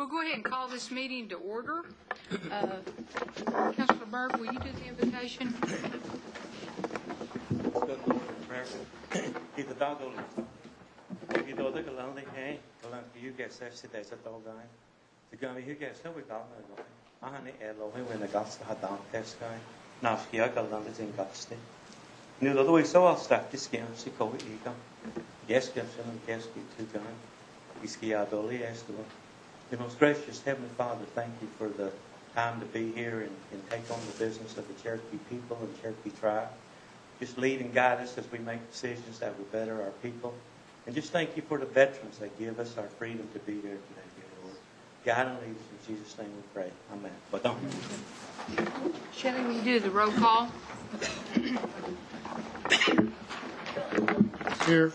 We'll go ahead and call this meeting to order. Councilor Burke, will you do the invitation? The most gracious Heavenly Father, thank you for the time to be here and take on the business of the Cherokee people and Cherokee tribe. Just lead and guide us as we make decisions that will better our people. And just thank you for the veterans that give us our freedom to be here today, dear Lord. Guide and lead us in Jesus' name we pray. Amen. But don't. Shelley, will you do the roll call? Here.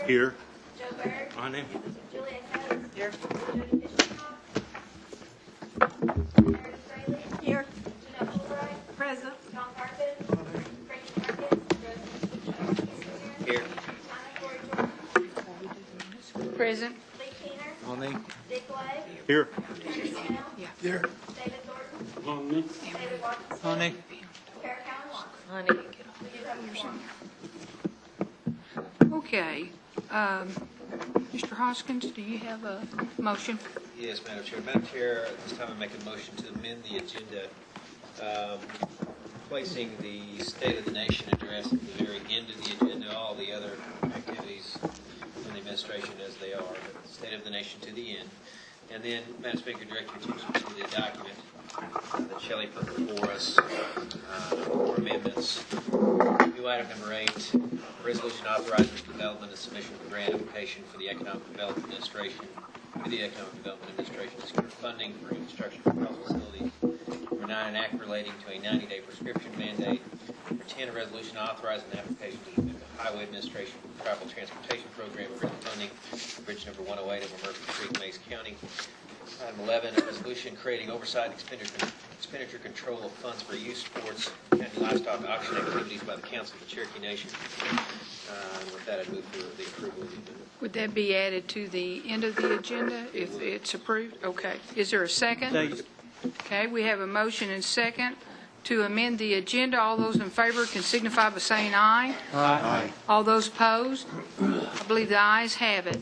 Here. Joe Berg. On him. Julia Coates. Here. Jody Fisher. Here. Janelle Fulbright. Present. John Carpet. Frankie Marcus. Here. Tana Corey Jordan. Present. Lee Keener. On me. Dick White. Here. Terry Snell. Here. David Thornton. On me. David Watson. Honey. Kara Cowan Watson. Honey. We do have a quorum. Okay. Mr. Hoskins, do you have a motion? Yes, Madam Chair. Madam Chair, at this time I make a motion to amend the agenda, placing the State of the Nation address at the very end of the agenda, all the other activities in the administration as they are, but the State of the Nation to the end. And then, Madam Speaker, direct your attention to the document that Shelley put before us for amendments. New item number 8, resolution authorizing the development and submission of a grant application for the Economic Development Administration, to the Economic Development Administration to secure funding for infrastructure for health facilities. Number 9, an act relating to a 90-day prescription mandate. Number 10, a resolution authorizing the application to the Highway Administration Travel Transportation Program for funding, bridge number 108 of Murphy Creek, Mays County. Item 11, a resolution creating oversight and expenditure control of funds for youth sports and livestock auction activities by the Council of the Cherokee Nation. With that, I move for the approval of the amendment. Would that be added to the end of the agenda if it's approved? Okay. Is there a second? Okay, we have a motion and second to amend the agenda. All those in favor can signify by saying aye. Aye. All those opposed? I believe the ayes have it.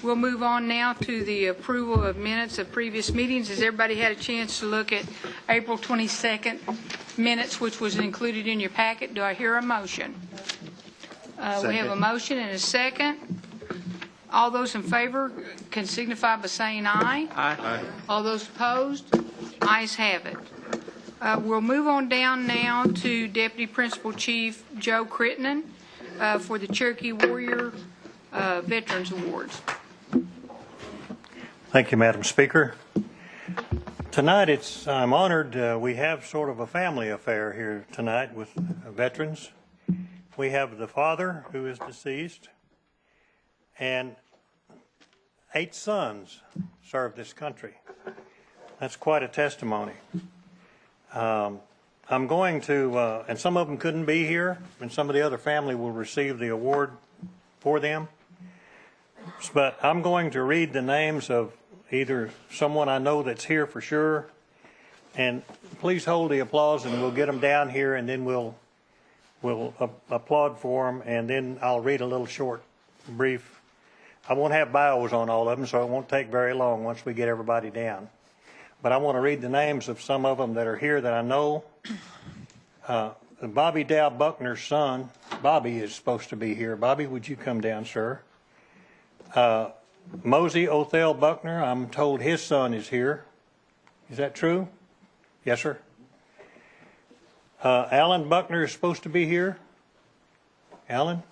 We'll move on now to the approval of minutes of previous meetings. Has everybody had a chance to look at April 22nd minutes, which was included in your packet? Do I hear a motion? We have a motion and a second. All those in favor can signify by saying aye. Aye. All those opposed? Ayes have it. We'll move on down now to Deputy Principal Chief Joe Crittenden for the Cherokee Warrior Veterans Awards. Thank you, Madam Speaker. Tonight, I'm honored. We have sort of a family affair here tonight with veterans. We have the father, who is deceased, and 8 sons served this country. That's quite a testimony. I'm going to, and some of them couldn't be here, and some of the other family will receive the award for them. But I'm going to read the names of either someone I know that's here for sure, and please hold the applause, and we'll get them down here, and then we'll applaud for them, and then I'll read a little short, brief. I won't have bios on all of them, so it won't take very long once we get everybody down. But I want to read the names of some of them that are here that I know. Bobby Dow Buckner's son, Bobby, is supposed to be here. Bobby, would you come down, sir? Mosey Othell Buckner, I'm told his son is here. Is that true? Yes, sir. Alan Buckner is supposed to be here. Alan?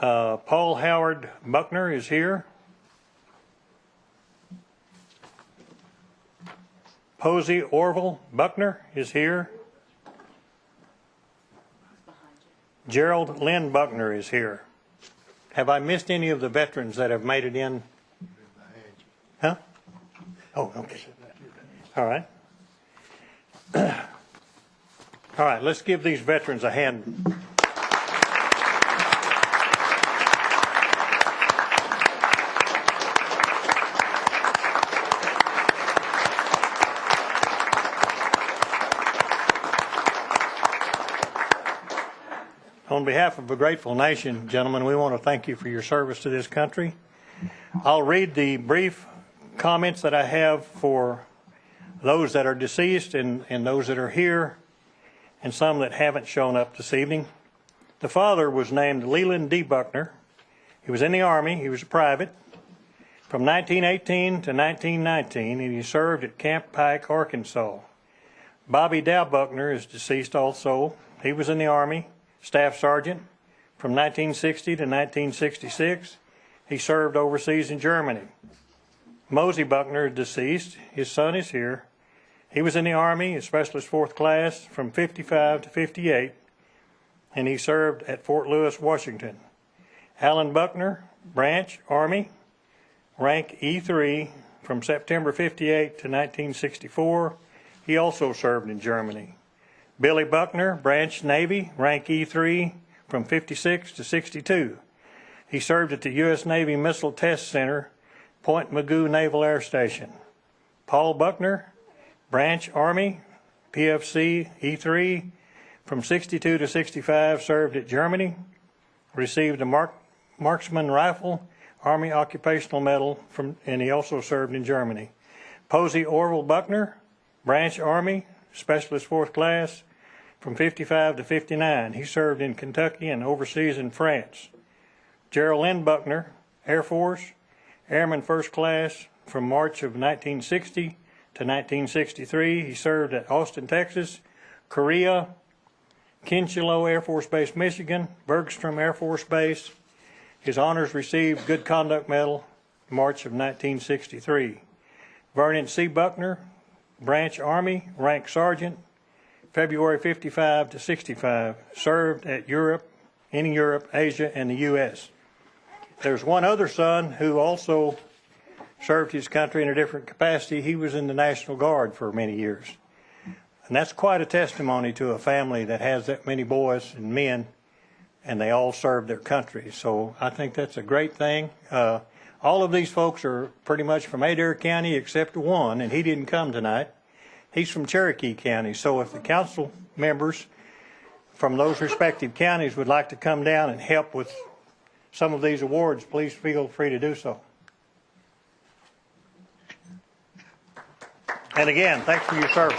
Paul Howard Buckner is here. Posey Orville Buckner is here. Gerald Lynn Buckner is here. Have I missed any of the veterans that have made it in? Huh? Oh, okay. All right. All right, let's give these veterans a hand. On behalf of a grateful nation, gentlemen, we want to thank you for your service to this country. I'll read the brief comments that I have for those that are deceased and those that are here, and some that haven't shown up this evening. The father was named Leland D. Buckner. He was in the Army. He was a private from 1918 to 1919, and he served at Camp Pike, Arkansas. Bobby Dow Buckner is deceased also. He was in the Army, Staff Sergeant from 1960 to 1966. He served overseas in Germany. Mosey Buckner is deceased. His son is here. He was in the Army, a Specialist 4th Class from 55 to 58, and he served at Fort Lewis, Washington. Alan Buckner, Branch Army, rank E3 from September 58 to 1964. He also served in Germany. Billy Buckner, Branch Navy, rank E3 from 56 to 62. He served at the U.S. Navy Missile Test Center, Point Mugu Naval Air Station. Paul Buckner, Branch Army, PFC E3 from 62 to 65, served at Germany, received a marksman rifle, Army Occupational Medal, and he also served in Germany. Posey Orville Buckner, Branch Army, Specialist 4th Class, from 55 to 59. He served in Kentucky and overseas in France. Gerald Lynn Buckner, Air Force, Airman 1st Class, from March of 1960 to 1963. He served at Austin, Texas, Korea, Kinchelo Air Force Base, Michigan, Bergstrom Air Force Base. His honors received Good Conduct Medal, March of 1963. Vernon C. Buckner, Branch Army, rank Sergeant, February 55 to 65, served at Europe, Asia, and the U.S. There's one other son who also served his country in a different capacity. He was in the National Guard for many years. And that's quite a testimony to a family that has that many boys and men, and they all serve their country. So I think that's a great thing. All of these folks are pretty much from Adair County except one, and he didn't come tonight. He's from Cherokee County. So if the council members from those respective counties would like to come down and help with some of these awards, please feel free to do so. And again, thanks for your service.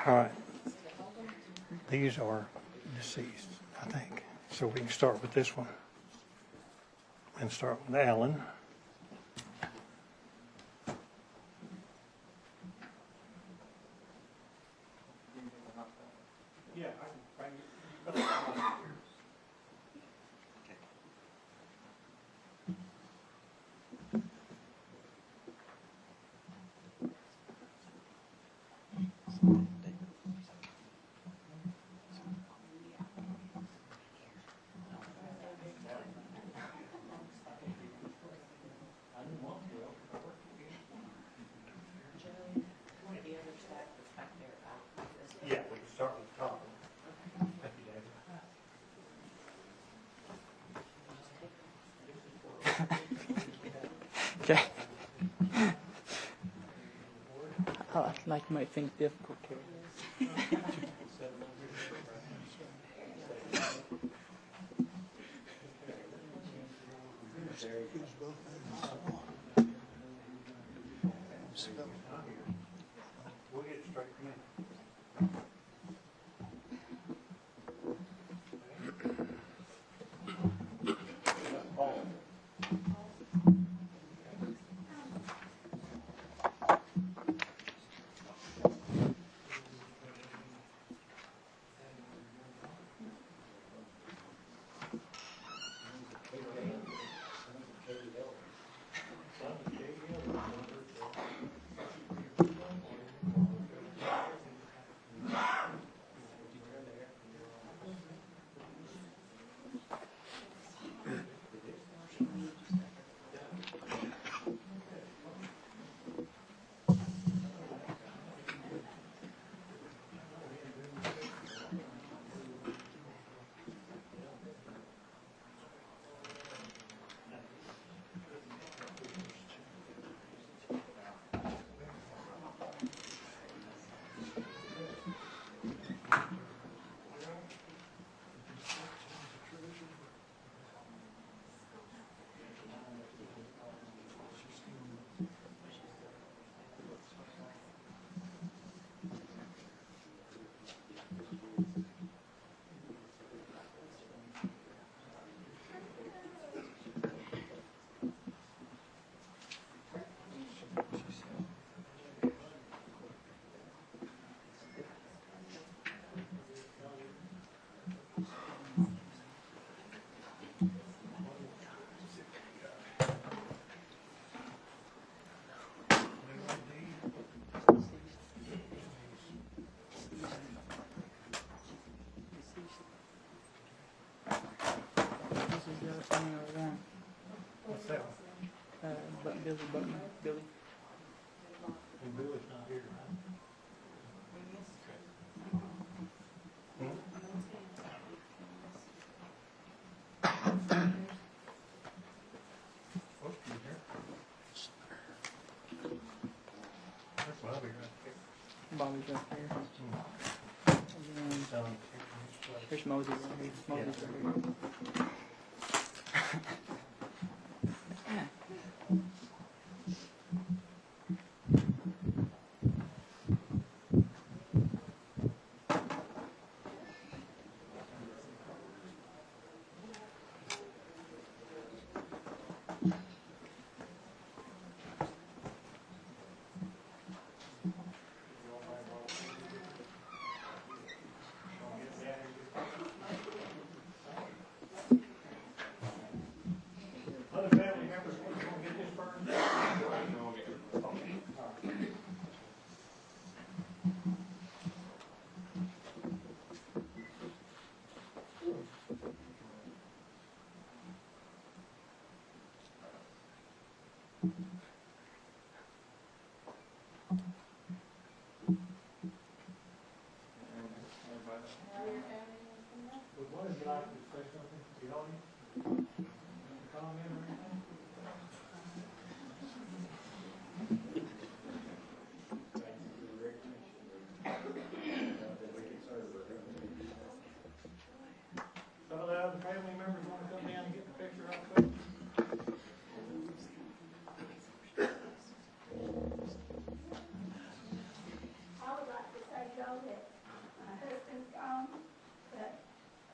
All right. These are deceased, I think. So we can start with this one. And start with Alan. Yeah, I can bring it. Yeah, we can start with the top. Thank you, David. Okay. Oh, I like my things difficult, Carrie. We'll get straight from in. Billy Butman. Billy. Billy's not here, right? Supposed to be here. That's Bobby right there. Bobby's up here. And then Down here's Mosey right here. Mosey's right here. Other family members want to get this burned? Would one of you like to say something to the audience? Comment or anything? Some of the other family members want to come down and get the picture real quick? I would like to say, Joe, that my husband's gone, but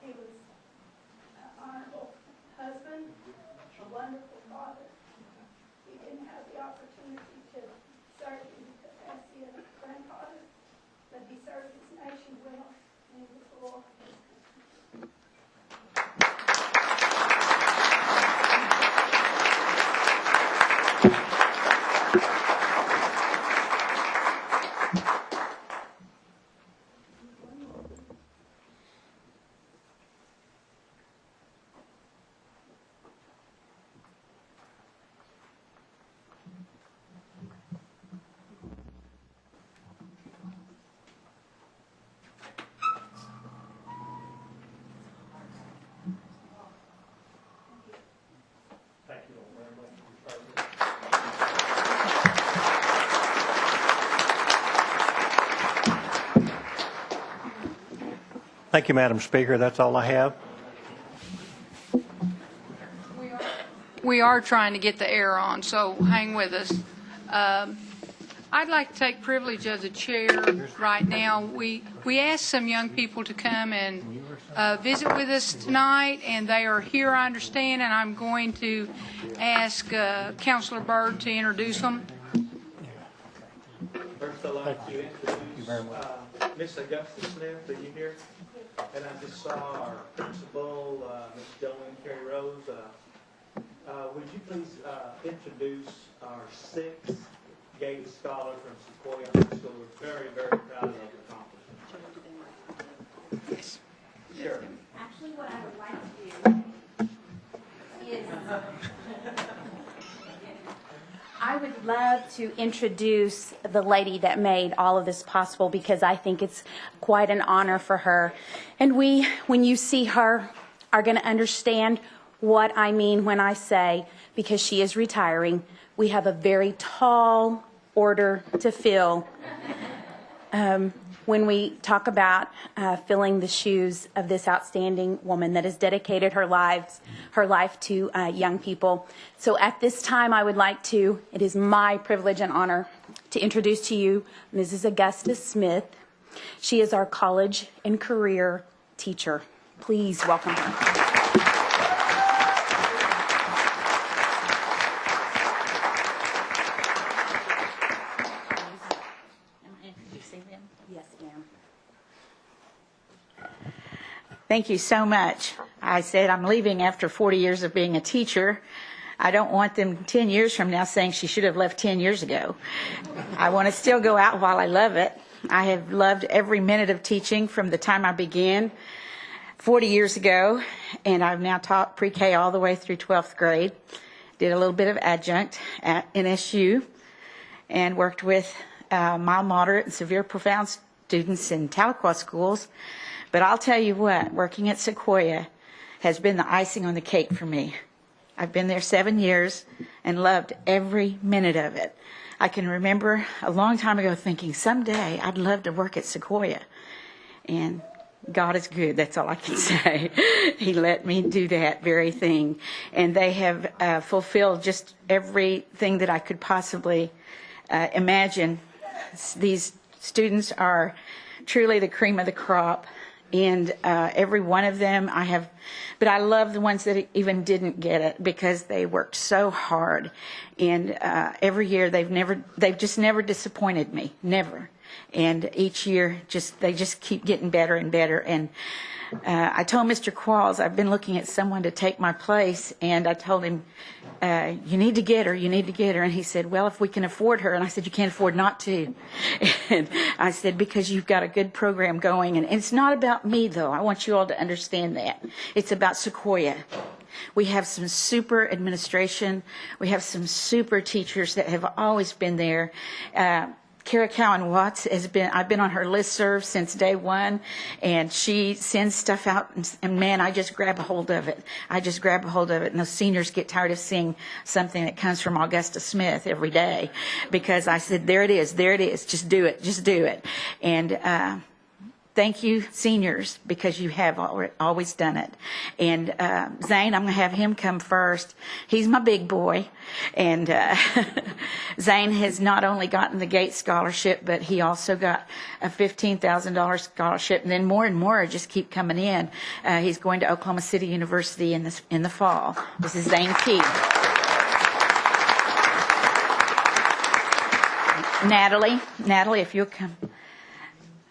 he was an honorable husband, a wonderful father. He didn't have the opportunity to serve in the capacity of a grandfather, but he served his nation well, and he was loyal. Thank you all very much for your service. Thank you, Madam Speaker. That's all I have. We are trying to get the air on, so hang with us. I'd like to take privilege of the chair right now. We asked some young people to come and visit with us tonight, and they are here, I understand, and I'm going to ask Councilor Byrd to introduce them. First, I'd like to introduce Miss Augusta Smith. Are you here? And I just saw our principal, Miss Joanne Carey Rose. Would you please introduce our sixth Gates Scholar from Sequoia High School? We're very, very proud of their accomplishments. Yes. Sure. Actually, what I would like to do is, I would love to introduce the lady that made all of this possible, because I think it's quite an honor for her. And we, when you see her, are going to understand what I mean when I say, because she is retiring, we have a very tall order to fill when we talk about filling the shoes of this outstanding woman that has dedicated her life to young people. So at this time, I would like to, it is my privilege and honor to introduce to you Mrs. Augusta Smith. She is our college and career teacher. Please welcome her. Yes, ma'am. Thank you so much. I said I'm leaving after 40 years of being a teacher. I don't want them 10 years from now saying she should have left 10 years ago. I want to still go out while I love it. I have loved every minute of teaching from the time I began 40 years ago, and I've now taught pre-K all the way through 12th grade. did a little bit of adjunct at NSU, and worked with mild, moderate, and severe profound students in Tahlequah schools. But I'll tell you what, working at Sequoia has been the icing on the cake for me. I've been there 7 years and loved every minute of it. I can remember a long time ago thinking, someday I'd love to work at Sequoia. And God is good, that's all I can say. He let me do that very thing. And they have fulfilled just everything that I could possibly imagine. These students are truly the cream of the crop. And every one of them but I love the ones that even didn't get it because they worked so hard. And every year they've just never disappointed me, never. And each year they just keep getting better and better. And I told Mr. Qualls, I've been looking at someone to take my place, and I told him, you need to get her, you need to get her. And he said, well, if we can afford her. And I said, you can't afford not to. And I said, because you've got a good program going. And it's not about me, though. I want you all to understand that. It's about Sequoia. We have some super administration. We have some super teachers that have always been there. Kara Cowan Watts I've been on her listserv since day one, and she sends stuff out, and man, I just grab a hold of it. And those seniors get tired of seeing something that comes from Augusta Smith every day, because I said, there it is, just do it. And thank you, seniors, because you have always done it. And Zane, I'm going to have him come first. He's my big boy. And Zane has not only gotten the Gates Scholarship, but he also got a $15,000 scholarship. And then more and more just keep coming in. He's going to Oklahoma City University in the fall. This is Zane Key. Natalie, if you'll come.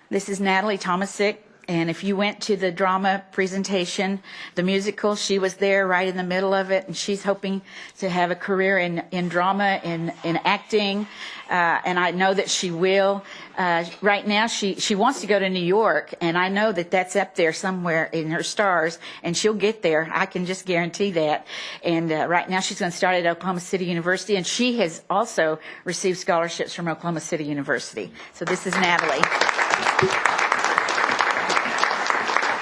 This is Natalie Tomasic, and if you went to the drama presentation, the musical, she was there right in the middle of it, and she's hoping to have a career in drama, in acting, and I know that she will. Right now, she wants to go to New York, and I know that that's up there somewhere in her stars, and she'll get there. I can just guarantee that. And right now, she's going to start at Oklahoma City University, and she has also received scholarships from Oklahoma City University. So this is Natalie.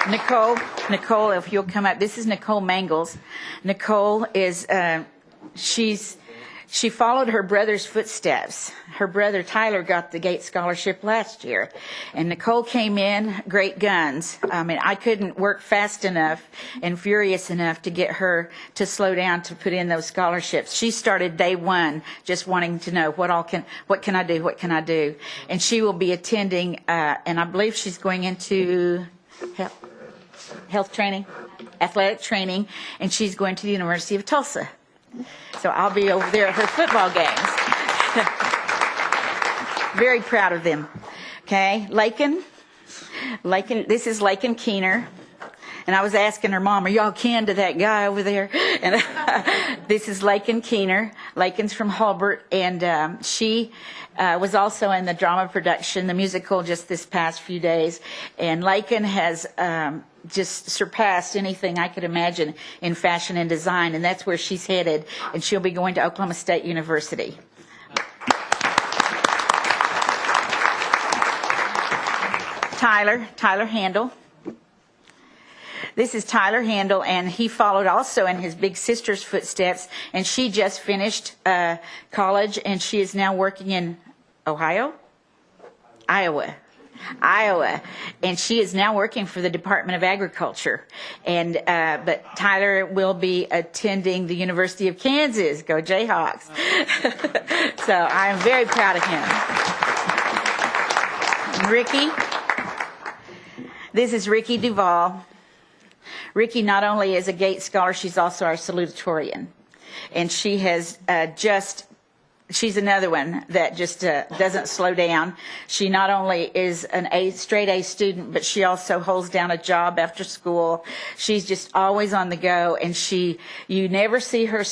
Nicole, if you'll come up. This is Nicole Mangles. Nicole is, she followed her brother's footsteps. Her brother Tyler got the Gates Scholarship last year. And Nicole came in, great guns. I mean, I couldn't work fast enough and furious enough to get her to slow down to put in those scholarships. She started day one just wanting to know what can I do? And she will be attending, and I believe she's going into health training, athletic training, and she's going to the University of Tulsa. So I'll be over there at her football games. Very proud of them. Okay, Lakin, this is Lakin Keener. And I was asking her mom, are y'all kin to that guy over there? And this is Lakin Keener. Lakin's from Hulbert, and she was also in the drama production, the musical, just this past few days. And Lakin has just surpassed anything I could imagine in fashion and design, and that's where she's headed. And she'll be going to Oklahoma State University. Tyler Handel. This is Tyler Handel, and he followed also in his big sister's footsteps, and she just finished college, and she is now working in Iowa, and she is now working for the Department of Agriculture. And but Tyler will be attending the University of Kansas. Go Jayhawks! So I am very proud of him. Ricky, this is Ricky Duvall. Ricky not only is a Gates Scholar, she's also our salutatorian. And she has she's another one that just doesn't slow down. She not only is an straight A student, but she also holds down a job after school. She's just always on the go, and you never see her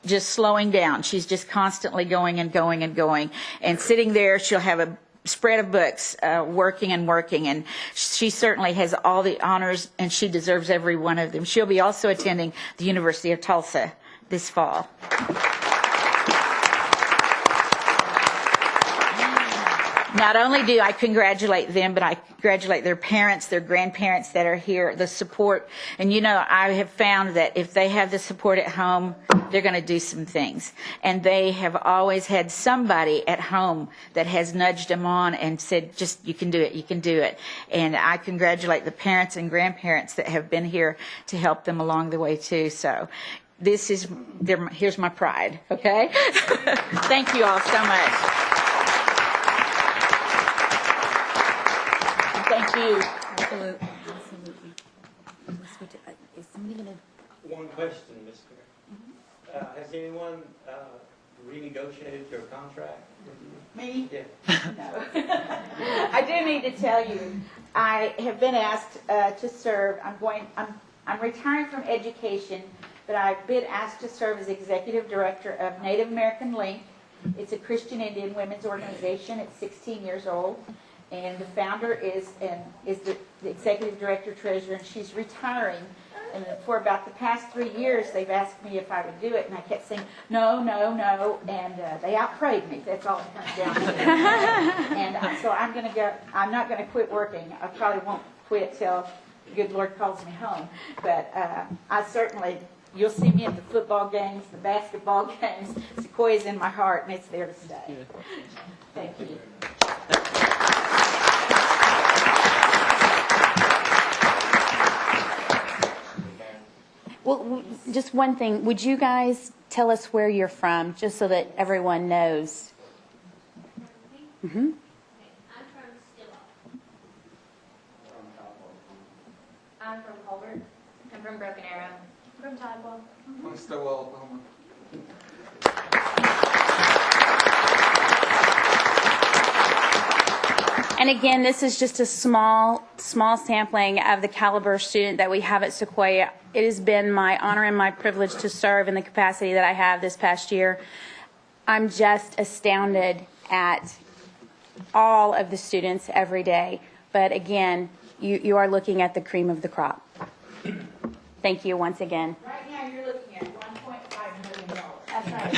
just slowing down. She's just constantly going and going and going. And sitting there, she'll have a spread of books, working, and she certainly has all the honors, and she deserves every one of them. She'll be also attending the University of Tulsa this fall. Not only do I congratulate them, but I congratulate their parents, their grandparents that are here, the support. And I have found that if they have the support at home, they're going to do some things. And they have always had somebody at home that has nudged them on and said, just, you can do it, you can do it. And I congratulate the parents and grandparents that have been here to help them along the way too. So here's my pride, okay? Thank you all so much. Thank you. Absolutely. Is somebody going to? One question, Mr. Has anyone renegotiated your contract with you? Me? Yeah. No. I do need to tell you, I have been asked to serve. I'm retiring from education, but I've been asked to serve as executive director of Native American Link. It's a Christian Indian women's organization. It's 16 years old. And the founder is the executive director treasurer, and she's retiring. And for about the past 3 years, they've asked me if I would do it, and I kept saying no, no, no, and they outprayed me. That's all it comes down to. And so I'm going to go. I'm not going to quit working. I probably won't quit till the good Lord calls me home. But I certainly, you'll see me at the football games, the basketball games. Sequoia's in my heart, and it's there to stay. Thank you. Well, just one thing. Would you guys tell us where you're from, just so that everyone knows? Mm-hmm. I'm from Stillwell. I'm from Colbert. I'm from Broken Arrow. I'm from Tidewell. I'm Stillwell, Oklahoma. And again, this is just a small sampling of the caliber student that we have at Sequoia. It has been my honor and my privilege to serve in the capacity that I have this past year. I'm just astounded at all of the students every day. But again, you are looking at the cream of the crop. Thank you once again. Right now, you're looking at $1.5 million. That's right.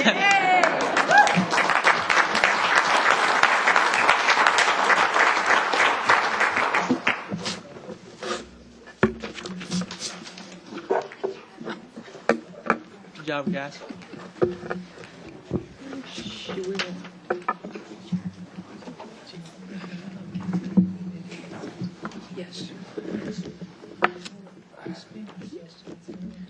Good job, guys. Yes.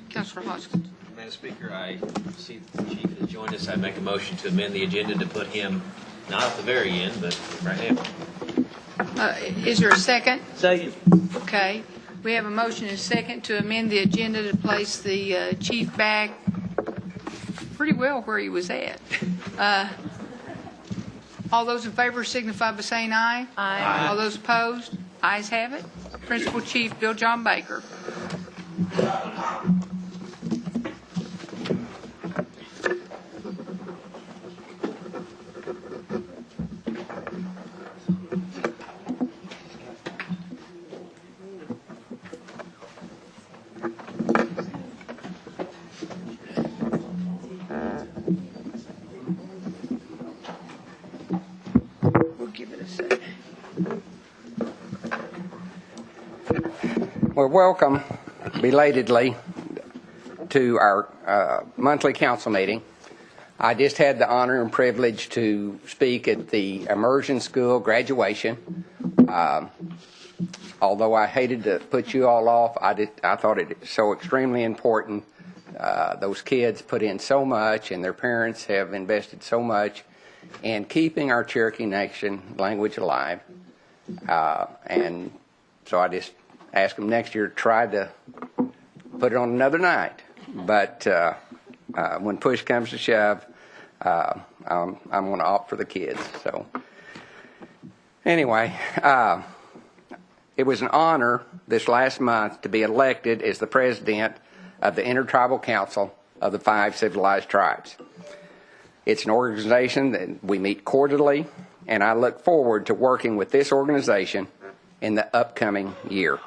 Councilor Hodgson. Madam Speaker, I see the chief has joined us. I make a motion to amend the agenda to put him not at the very end, but right now. Is there a second? Second. Okay. We have a motion and a second to amend the agenda to place the chief back pretty well where he was at. All those in favor signify by saying aye. Aye. All those opposed? Ayes have it. Principal Chief Bill John Baker. We'll give it a second. Well, welcome belatedly to our monthly council meeting. I just had the honor and privilege to speak at the immersion school graduation. Although I hated to put you all off, I thought it was so extremely important. Those kids put in so much, and their parents have invested so much in keeping our Cherokee Nation language alive. And so I just asked them next year to try to put it on another night. But when push comes to shove, I'm going to opt for the kids. So anyway, it was an honor this last month to be elected as the president of the Intertribal Council of the 5 Civilized Tribes. It's an organization that we meet quarterly, and I look forward to working with this organization in the upcoming year.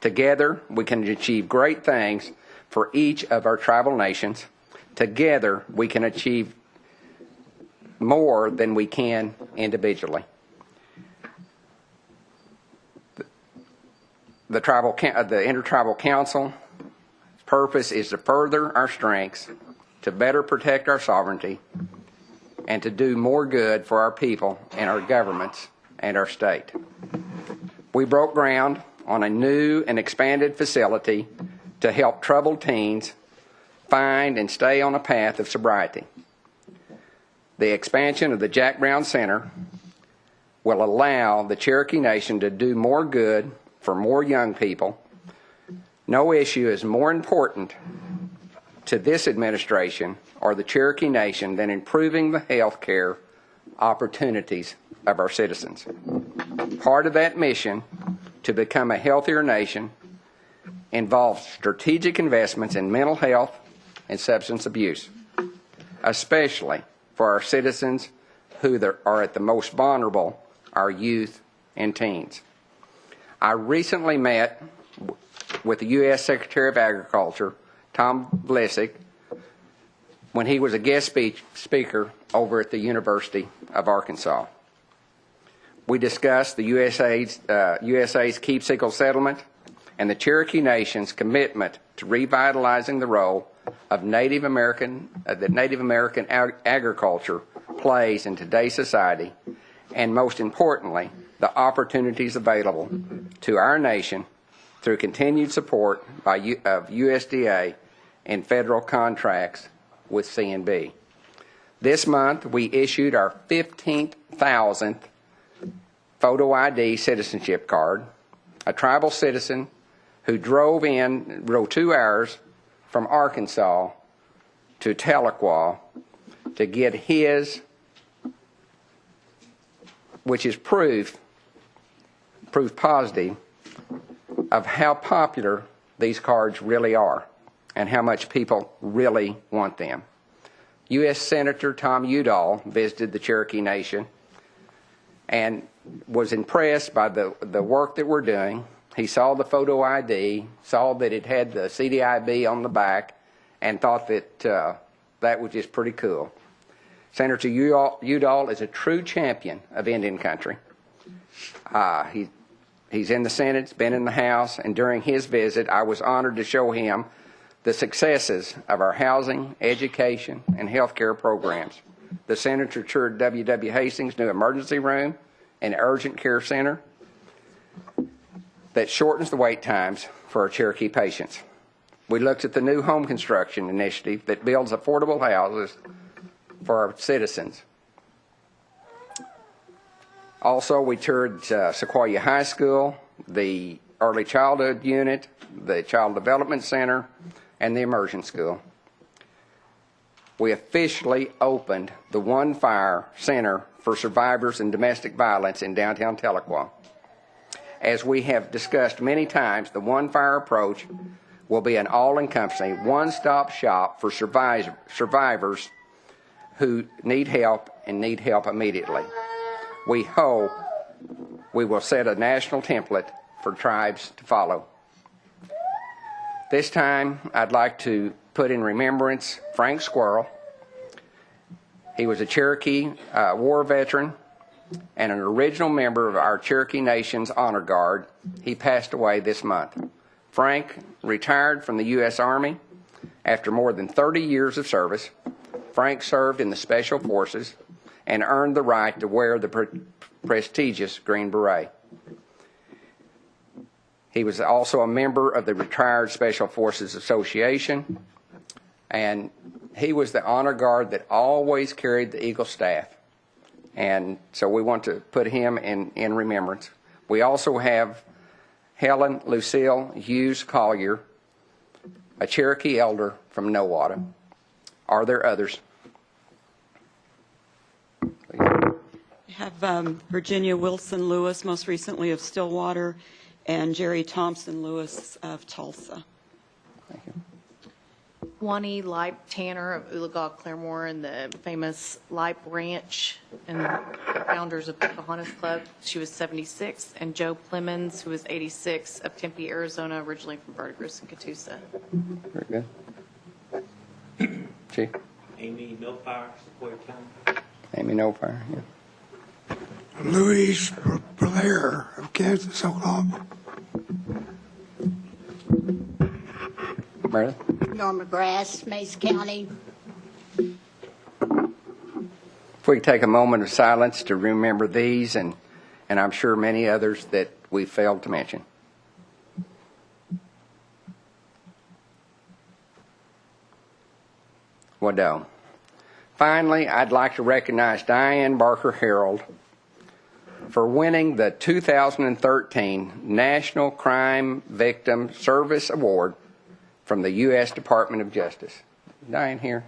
Together, we can achieve great things for each of our tribal nations, Together, we can achieve more than we can individually. The Intertribal Council's purpose is to further our strengths, to better protect our sovereignty, and to do more good for our people and our governments and our state. We broke ground on a new and expanded facility to help troubled teens find and stay on a path of sobriety. The expansion of the Jack Brown Center will allow the Cherokee Nation to do more good for more young people. No issue is more important to this administration or the Cherokee Nation than improving the health care opportunities of our citizens. Part of that mission to become a healthier nation involves strategic investments in mental health and substance abuse, especially for our citizens who are at the most vulnerable, our youth and teens. I recently met with the U.S. Secretary of Agriculture, Tom Blesick, when he was a guest speaker over at the University of Arkansas. We discussed the USA's Keep Sickle settlement and the Cherokee Nation's commitment to revitalizing the role of Native American agriculture plays in today's society, and most importantly, the opportunities available to our nation through continued support of USDA and federal contracts with C&B. This month, we issued our 15,000th photo ID citizenship card. A tribal citizen who drove 2 hours from Arkansas to Tahlequah to get his, which is proof positive of how popular these cards really are and how much people really want them. U.S. Senator Tom Udall visited the Cherokee Nation and was impressed by the work that we're doing. He saw the photo ID, saw that it had the CDIB on the back, and thought that that was just pretty cool. Senator Udall is a true champion of Indian country. He's in the Senate, been in the House, and during his visit, I was honored to show him the successes of our housing, education, and health care programs. The Senator toured W.W. Hastings' new emergency room and urgent care center that shortens the wait times for our Cherokee patients. We looked at the new home construction initiative that builds affordable houses for our citizens. Also, we toured Sequoia High School, the Early Childhood Unit, the Child Development Center, and the Immersion School. We officially opened the One Fire Center for Survivors in Domestic Violence in downtown Tahlequah. As we have discussed many times, the One Fire approach will be an all-encompassing, one-stop shop for survivors who need help and need help immediately. We hope we will set a national template for tribes to follow. This time, I'd like to put in remembrance Frank Squirrel. He was a Cherokee war veteran and an original member of our Cherokee Nation's Honor Guard. He passed away this month. Frank retired from the U.S. Army after more than 30 years of service. Frank served in the Special Forces and earned the right to wear the prestigious Green Beret. He was also a member of the Retired Special Forces Association, and he was the honor guard that always carried the Eagle staff. And so we want to put him in remembrance. We also have Helen Lucille Hughes Collier, a Cherokee elder from Nowata. Are there others? We have Virginia Wilson Lewis, most recently of Stillwater, and Jerry Thompson Lewis of Tulsa. Thank you. Wani Lipe Tanner of Oologah, Claremore, and the famous Lipe Ranch and founders of Pocahontas Club. She was 76. And Joe Clemens, who was 86, of Tempe, Arizona, originally from Verdigris and Catoosa. Very good. Chief? Amy Millfire, Sequoia County. Amy Nofire, yeah. Louis Blair of Kansas, Oklahoma. Meredith? Norma Grass, Mace County. If we could take a moment of silence to remember these and I'm sure many others that we failed to mention. Waddell. Finally, I'd like to recognize Diane Barker Harold for winning the 2013 National Crime Victim Service Award from the U.S. Department of Justice. Diane here.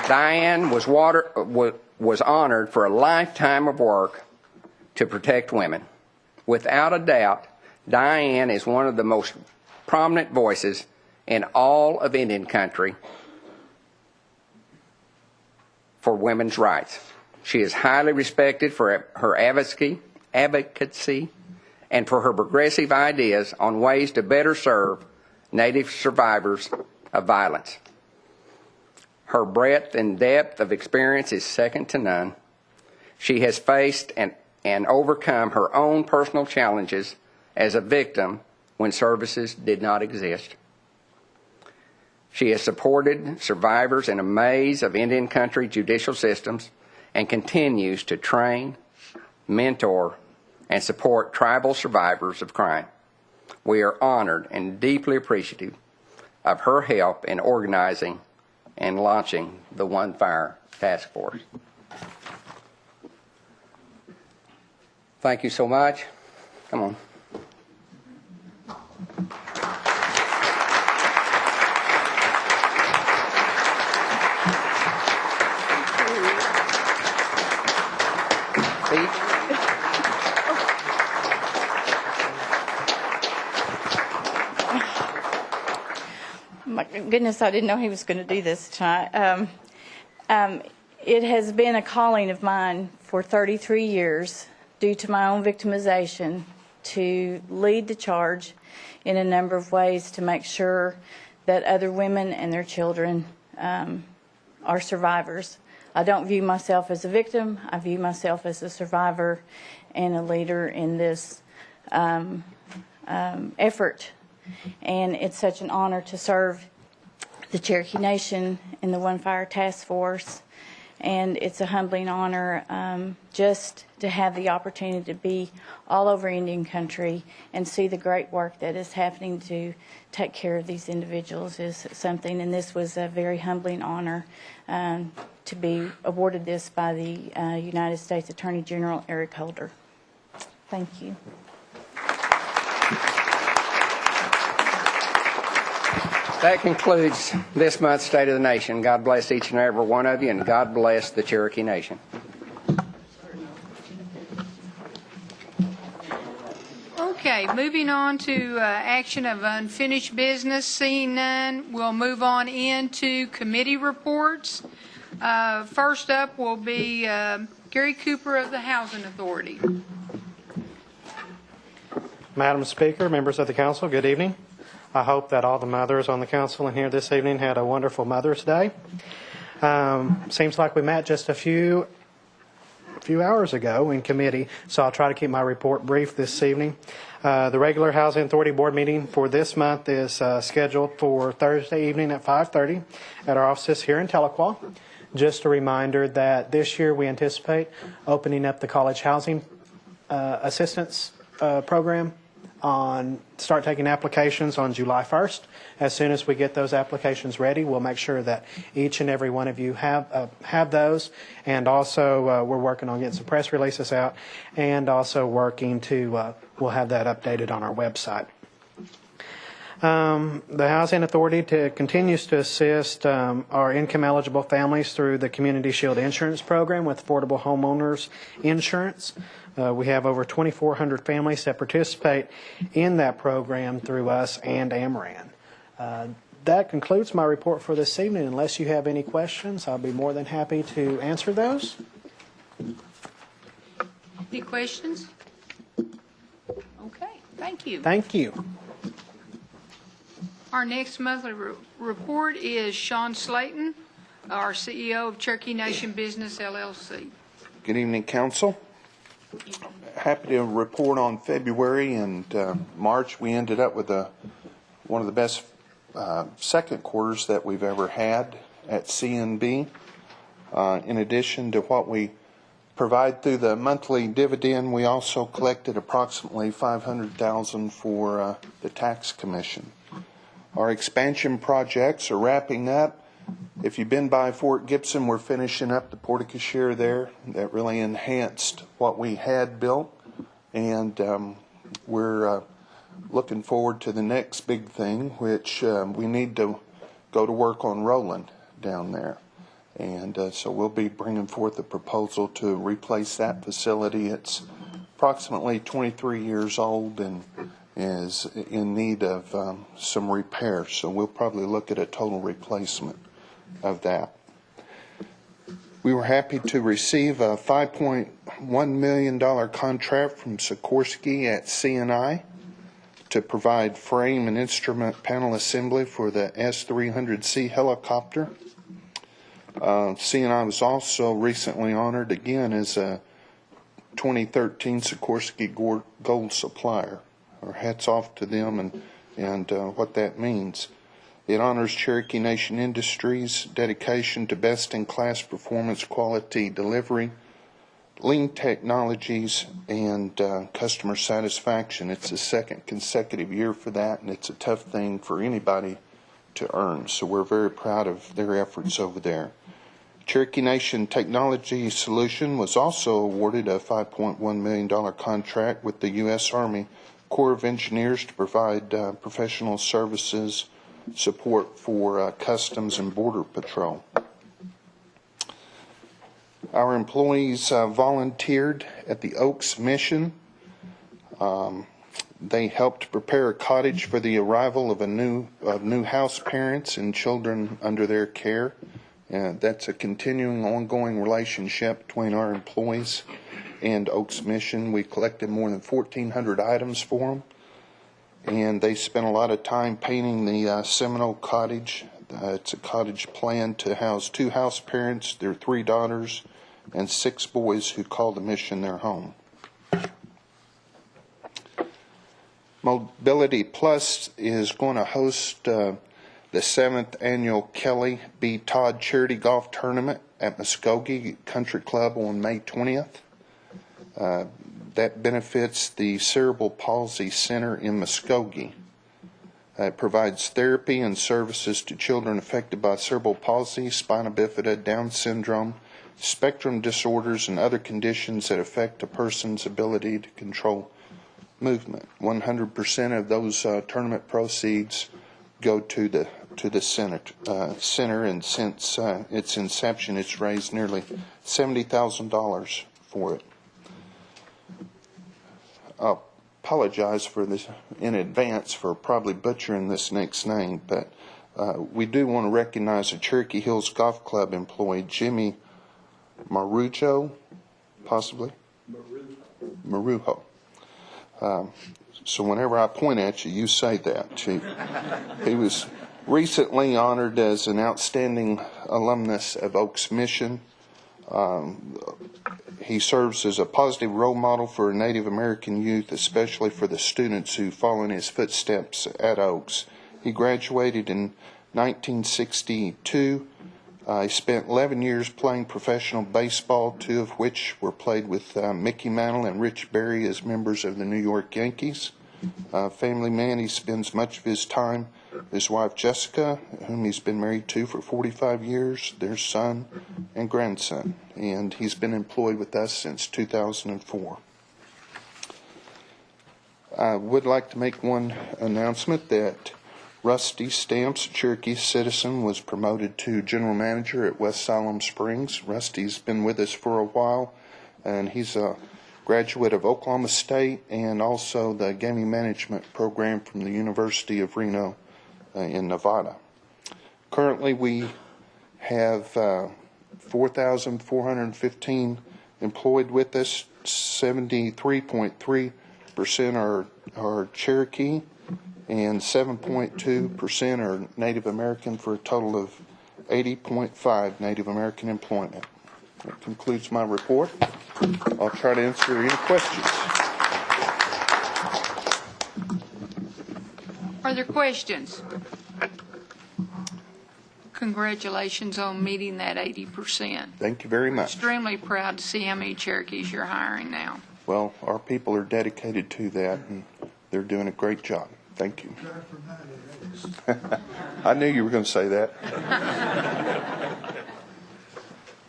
Diane was honored for a lifetime of work to protect women. Without a doubt, Diane is one of the most prominent voices in all of Indian country for women's rights. She is highly respected for her advocacy and for her progressive ideas on ways to better serve Native survivors of violence. Her breadth and depth of experience is second to none. She has faced and overcome her own personal challenges as a victim when services did not exist. She has supported survivors in a maze of Indian country judicial systems and continues to train, mentor, and support tribal survivors of crime. We are honored and deeply appreciative of her help in organizing and launching the One Fire Task Force. Thank you so much. Come on. My goodness, I didn't know he was going to do this tonight. It has been a calling of mine for 33 years, due to my own victimization, to lead the charge in a number of ways to make sure that other women and their children are survivors. I don't view myself as a victim. I view myself as a survivor and a leader in this effort. And it's such an honor to serve the Cherokee Nation in the One Fire Task Force. And it's a humbling honor just to have the opportunity to be all over Indian country and see the great work that is happening to take care of these individuals is something. And this was a very humbling honor to be awarded this by the United States Attorney General Eric Holder. Thank you. That concludes this month's State of the Nation. God bless each and every one of you, and God bless the Cherokee Nation. Okay, moving on to action of unfinished business. Seeing none, we'll move on into committee reports. First up will be Gary Cooper of the Housing Authority. Madam Speaker, members of the council, good evening. I hope that all the mothers on the council in here this evening had a wonderful Mother's Day. Seems like we met just a few hours ago in committee, so I'll try to keep my report brief this evening. The regular Housing Authority Board meeting for this month is scheduled for Thursday evening at 5:30 at our offices here in Tahlequah. Just a reminder that this year we anticipate opening up the college housing assistance program start taking applications on July 1st. As soon as we get those applications ready, we'll make sure that each and every one of you have those. And also, we're working on getting some press releases out, and also working to we'll have that updated on our website. The Housing Authority continues to assist our income-eligible families through the Community Shield Insurance Program with Affordable Homeowners Insurance. We have over 2,400 families that participate in that program through us and AMRAN. That concludes my report for this evening. Unless you have any questions, I'll be more than happy to answer those. Any questions? Okay. Thank you. Thank you. Our next monthly report is Sean Slayton, our CEO of Cherokee Nation Business LLC. Good evening, Council. Happy to report on February and March. We ended up with one of the best second quarters that we've ever had at CNB. In addition to what we provide through the monthly dividend, we also collected approximately $500,000 for the tax commission. Our expansion projects are wrapping up. If you've been by Fort Gibson, we're finishing up the porte-cochere there. That really enhanced what we had built, and we're looking forward to the next big thing, which we need to go to work on Roland down there. And so we'll be bringing forth a proposal to replace that facility. It's approximately 23 years old and is in need of some repair. So we'll probably look at a total replacement of that. We were happy to receive a $5.1 million contract from Sikorsky at CNI to provide frame and instrument panel assembly for the S-300C helicopter. CNI was also recently honored again as a 2013 Sikorsky Gold Supplier. Our hats off to them and what that means. It honors Cherokee Nation Industries' dedication to best-in-class performance, quality, delivery, lean technologies, and customer satisfaction. It's the second consecutive year for that, and it's a tough thing for anybody to earn. So we're very proud of their efforts over there. Cherokee Nation Technology Solution was also awarded a $5.1 million contract with the U.S. Army Corps of Engineers to provide professional services support for Customs and Border Patrol. Our employees volunteered at the Oaks Mission. They helped prepare a cottage for the arrival of new house parents and children under their care. That's a continuing, ongoing relationship between our employees and Oaks Mission. We collected more than 1,400 items for them, and they spent a lot of time painting the Seminole cottage. It's a cottage planned to house 2 house parents, their 3 daughters, and 6 boys who call the mission their home. Mobility Plus is going to host the 7th annual Kelly B. Todd Charity Golf Tournament at Muskogee Country Club on May 20th. That benefits the Cerebral Palsy Center in Muskogee. It provides therapy and services to children affected by cerebral palsy, spina bifida, Down syndrome, spectrum disorders, and other conditions that affect a person's ability to control movement. 100% of those tournament proceeds go to the center, and since its inception, it's raised nearly $70,000 for it. I'll apologize for this in advance for probably butchering this next name, but we do want to recognize a Cherokee Hills Golf Club employee, Jimmy Marujo, possibly? Marujo. So whenever I point at you, you say that, Chief. He was recently honored as an outstanding alumnus of Oaks Mission. He serves as a positive role model for Native American youth, especially for the students who follow in his footsteps at Oaks. He graduated in 1962. He spent 11 years playing professional baseball, 2 of which were played with Mickey Mantle and Rich Berry as members of the New York Yankees. Family man, he spends much of his time with his wife Jessica, whom he's been married to for 45 years, their son and grandson, and he's been employed with us since 2004. I would like to make one announcement that Rusty Stamps, a Cherokee citizen, was promoted to general manager at West Siloam Springs. Rusty's been with us for a while, and he's a graduate of Oklahoma State and also the gaming management program from the University of Reno in Nevada. Currently, we have 4,415 employed with us. 73.3% are Cherokee, and 7.2% are Native American, for a total of 80.5 Native American employment. That concludes my report. I'll try to answer any questions. Are there questions? Congratulations on meeting that 80%. Thank you very much. Extremely proud to see how many Cherokees you're hiring now. Well, our people are dedicated to that, and they're doing a great job. Thank you. I knew you were going to say that.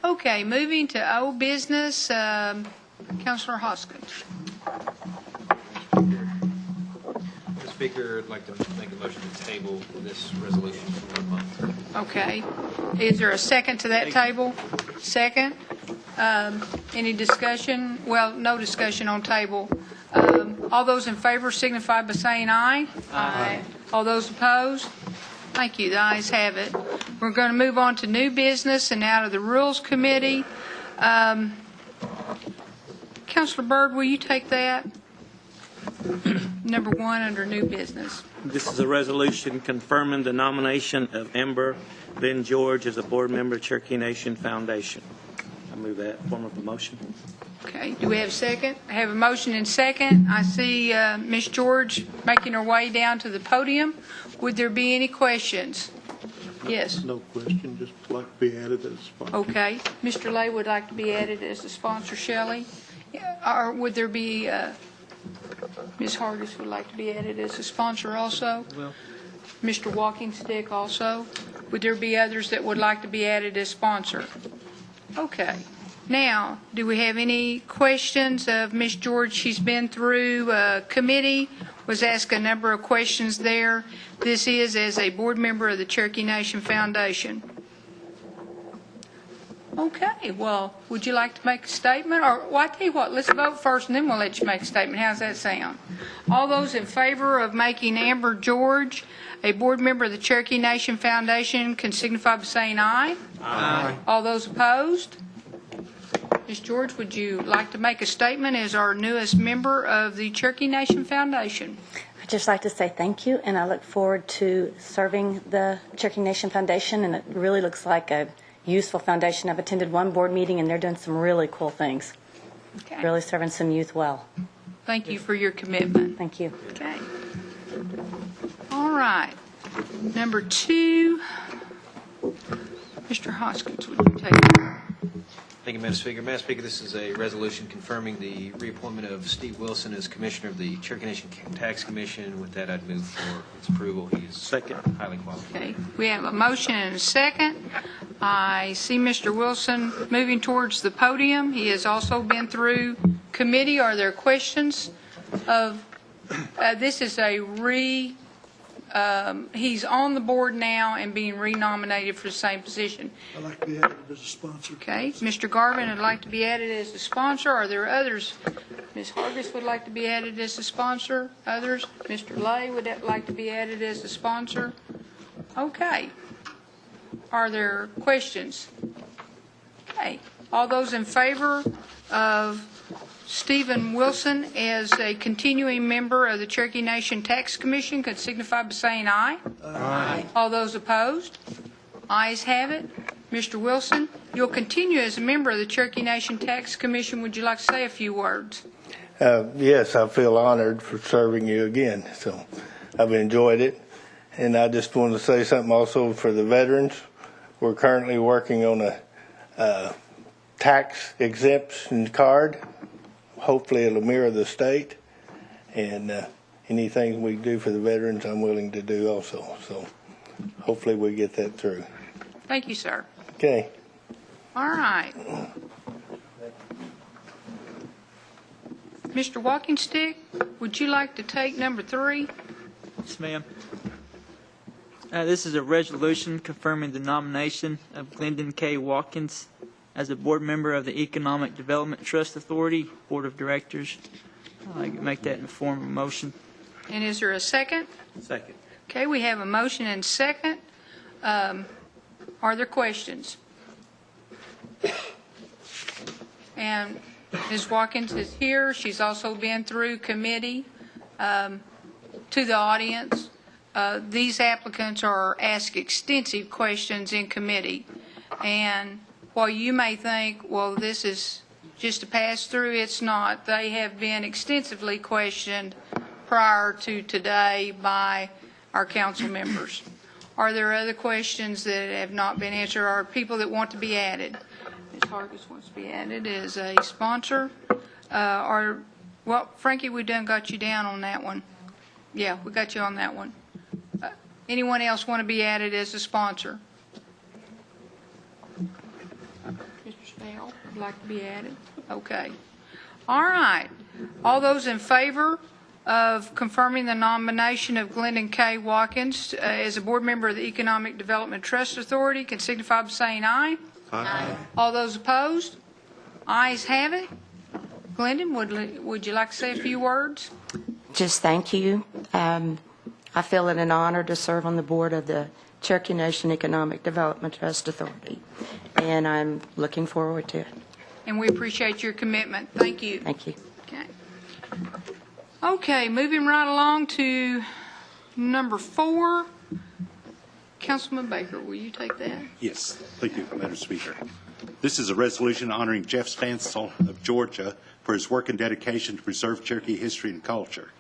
Okay, moving to old business, Councilor Hoskins. Mr. Speaker, I'd like to make a motion to table this resolution for 1 month. Okay. Is there a second to that table? Second. Any discussion? Well, no discussion on table. All those in favor signify by saying aye. Aye. All those opposed? Thank you. The ayes have it. We're going to move on to new business and out of the Rules Committee. Councilor Byrd, will you take that? Number 1 under new business. This is a resolution confirming the nomination of Amber Lynn George as a board member of Cherokee Nation Foundation. I move that form of a motion. Okay, do we have a second? I have a motion and second. I see Ms. George making her way down to the podium. Would there be any questions? Yes. No question, just like to be added as a sponsor. Okay. Mr. Lay would like to be added as a sponsor, Shelley. Or would there be, Ms. Hargis would like to be added as a sponsor also? Well, Mr. Walking Stick also? Would there be others that would like to be added as sponsor? Okay. Now, do we have any questions of Ms. George? She's been through committee, was asked a number of questions there. This is as a board member of the Cherokee Nation Foundation. Okay, well, would you like to make a statement? Or, well, I tell you what, let's vote first and then we'll let you make a statement. How's that sound? All those in favor of making Amber George a board member of the Cherokee Nation Foundation can signify by saying aye. Aye. All those opposed? Ms. George, would you like to make a statement as our newest member of the Cherokee Nation Foundation? I'd just like to say thank you, and I look forward to serving the Cherokee Nation Foundation, and it really looks like a useful foundation. I've attended one board meeting, and they're doing some really cool things. Okay. Really serving some youth well. Thank you for your commitment. Thank you. Okay. All right. Number 2, Mr. Hoskins, would you take it? Thank you, Madam Speaker. Madam Speaker, this is a resolution confirming the reappointment of Steve Wilson as Commissioner of the Cherokee Nation Tax Commission. With that, I'd move for its approval. He is highly qualified. Okay. We have a motion and a second. I see Mr. Wilson moving towards the podium. He has also been through committee. Are there questions of, this is a he's on the board now and being renominated for the same position. I'd like to be added as a sponsor. Okay, Mr. Garvin would like to be added as a sponsor. Are there others? Ms. Hargis would like to be added as a sponsor. Others? Mr. Lay would like to be added as a sponsor. Okay. Are there questions? Okay. All those in favor of Stephen Wilson as a continuing member of the Cherokee Nation Tax Commission could signify by saying aye. Aye. All those opposed? Ayes have it. Mr. Wilson, you'll continue as a member of the Cherokee Nation Tax Commission. Would you like to say a few words? Yes, I feel honored for serving you again. So I've enjoyed it. And I just want to say something also for the veterans. We're currently working on a tax exemption card. Hopefully it'll mirror the state, and anything we do for the veterans I'm willing to do also. So hopefully we get that through. Thank you, sir. Okay. All right. Mr. Walking Stick, would you like to take number 3? Yes, ma'am. This is a resolution confirming the nomination of Glendon K. Watkins as a board member of the Economic Development Trust Authority Board of Directors. I'd like to make that in the form of a motion. And is there a second? Second. Okay, we have a motion and second. Are there questions? And Ms. Watkins is here. She's also been through committee. To the audience, these applicants are asked extensive questions in committee. And while you may think, well, this is just a pass-through, it's not. They have been extensively questioned prior to today by our council members. Are there other questions that have not been answered, or people that want to be added? Ms. Hargis wants to be added as a sponsor. Well, Frankie, we done got you down on that one. Yeah, we got you on that one. Anyone else want to be added as a sponsor? Mr. Spell would like to be added? Okay. All right. All those in favor of confirming the nomination of Glendon K. Watkins as a board member of the Economic Development Trust Authority can signify by saying aye. Aye. All those opposed? Ayes have it. Glendon, would you like to say a few words? Just thank you. I feel it an honor to serve on the board of the Cherokee Nation Economic Development Trust Authority, and I'm looking forward to it. And we appreciate your commitment. Thank you. Thank you. Okay. Okay, moving right along to number 4. Councilman Baker, will you take that? Yes, thank you, Madam Speaker. This is a resolution honoring Jeff Stansel of Georgia for his work and dedication to preserve Cherokee history and culture.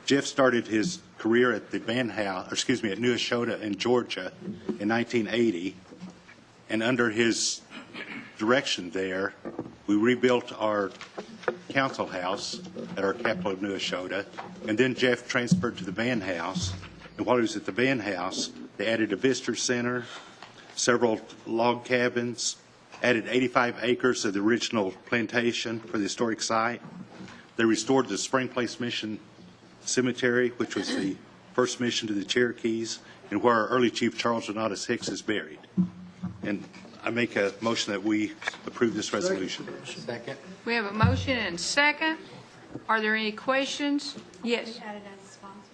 Jeff started his career at the band house, at New Eshota in Georgia in 1980, and under his direction there, we rebuilt our council house at our capital of New Eshota, and then Jeff transferred to the band house, and while he was at the band house, they added a visitor center, several log cabins, added 85 acres of the original plantation for the historic site. They restored the Spring Place Mission Cemetery, which was the first mission to the Cherokees, and where our early chief Charles Donatus Hicks is buried. And I make a motion that we approve this resolution. Second. We have a motion and second. Are there any questions? Yes. Added as a sponsor.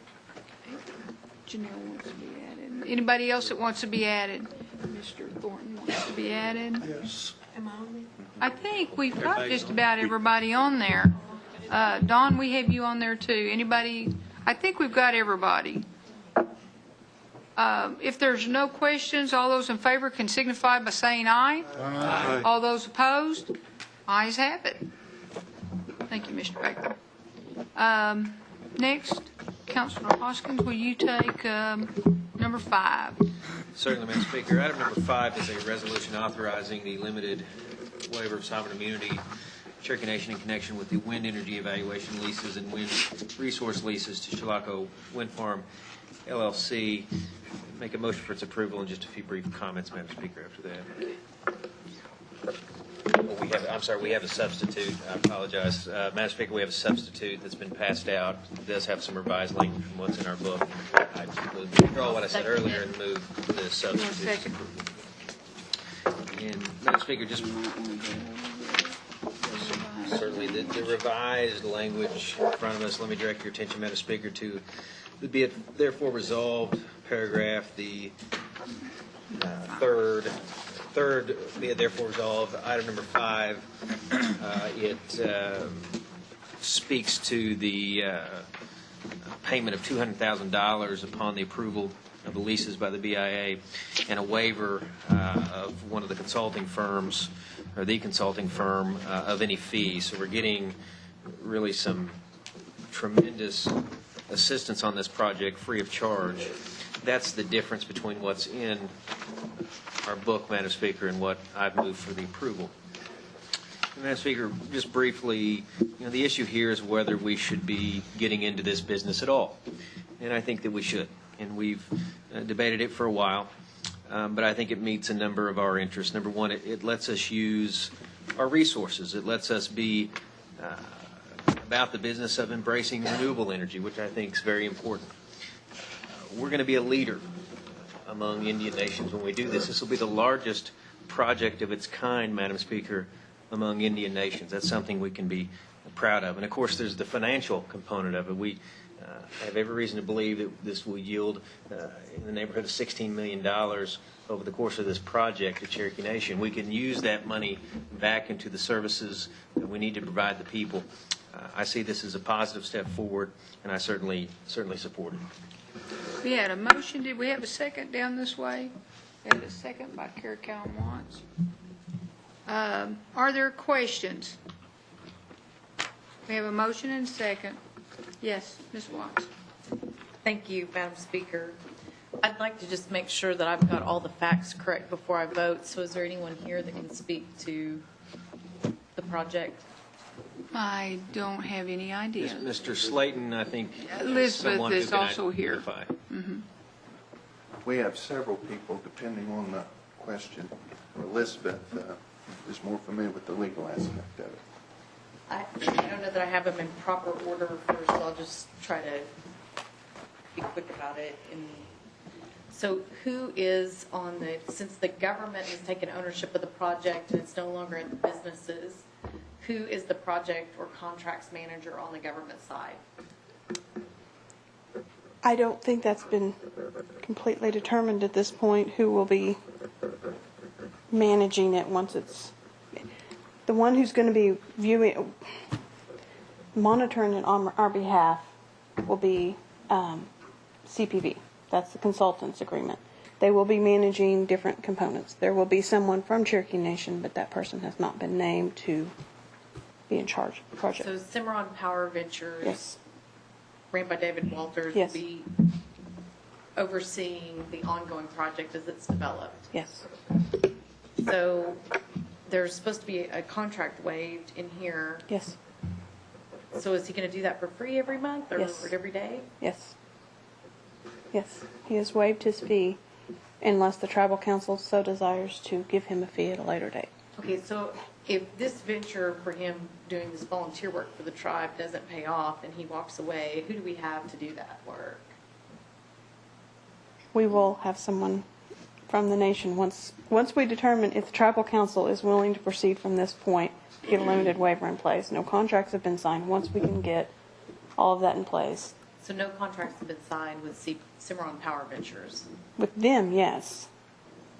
Janelle wants to be added. Anybody else that wants to be added? Mr. Thornton wants to be added. Yes. Am I on I think we've got just about everybody on there. Don, we have you on there too. Anybody? I think we've got everybody. If there's no questions, all those in favor can signify by saying aye. Aye. All those opposed? Ayes have it. Thank you, Mr. Baker. Next, Councilor Hoskins, will you take number 5? Certainly, Madam Speaker. Item number 5 is a resolution authorizing the limited waiver of sovereign immunity Cherokee Nation in connection with the wind energy evaluation leases and wind resource leases to Chilocco Wind Farm, LLC. Make a motion for its approval and just a few brief comments, Madam Speaker, after that. We have a substitute. I apologize. Madam Speaker, we have a substitute that's been passed out. It does have some revised language from what's in our book. I will withdraw what I said earlier and move the substitute. And Madam Speaker, just certainly the revised language in front of us. Let me direct your attention, Madam Speaker, to the be it therefore resolved paragraph, the third be it therefore resolved. Item number 5, it speaks to the payment of $200,000 upon the approval of the leases by the BIA and a waiver of one of the consulting firms or the consulting firm of any fees. So we're getting really some tremendous assistance on this project free of charge. That's the difference between what's in our book, Madam Speaker, and what I've moved for the approval. And Madam Speaker, just briefly, the issue here is whether we should be getting into this business at all. And I think that we should. And we've debated it for a while. But I think it meets a number of our interests. Number one, it lets us use our resources. It lets us be about the business of embracing renewable energy, which I think is very important. We're going to be a leader among Indian nations when we do this. This will be the largest project of its kind, Madam Speaker, among Indian nations. That's something we can be proud of. And of course, there's the financial component of it. I have every reason to believe that this will yield in the neighborhood of $16 million over the course of this project at Cherokee Nation. We can use that money back into the services that we need to provide the people. I see this as a positive step forward, and I certainly support it. We had a motion. Did we have a second down this way? We had a second by Cherokee Watts. Are there questions? We have a motion and a second. Yes, Ms. Watts. Thank you, Madam Speaker. I'd like to just make sure that I've got all the facts correct before I vote. So is there anyone here that can speak to the project? I don't have any idea. Mr. Slayton, I think, Elizabeth someone who is can also here. identify. We have several people, depending on the question. Elizabeth is more familiar with the legal aspect of it. I don't know that I have them in proper order first, so I'll just try to be quick about it. So who is on since the government has taken ownership of the project and it's no longer in the businesses, who is the project or contracts manager on the government side? I don't think that's been completely determined at this point, who will be managing it once it's... The one who's going to be monitoring it on our behalf will be CPV. That's the consultants agreement. They will be managing different components. There will be someone from Cherokee Nation, but that person has not been named to be in charge of the project. So Cimarron Power Ventures, Yes. ran by David Walters, Yes. will be overseeing the ongoing project as it's developed. Yes. So there's supposed to be a contract waived in here. Yes. So is he going to do that for free every month or Yes. every day? Yes. Yes. He has waived his fee unless the tribal council so desires to give him a fee at a later date. Okay, so if this venture for him doing this volunteer work for the tribe doesn't pay off and he walks away, who do we have to do that work? We will have someone from the nation once we determine if the tribal council is willing to proceed from this point, get a limited waiver in place. No contracts have been signed. Once we can get all of that in place. So no contracts have been signed with Cimarron Power Ventures? With them, yes.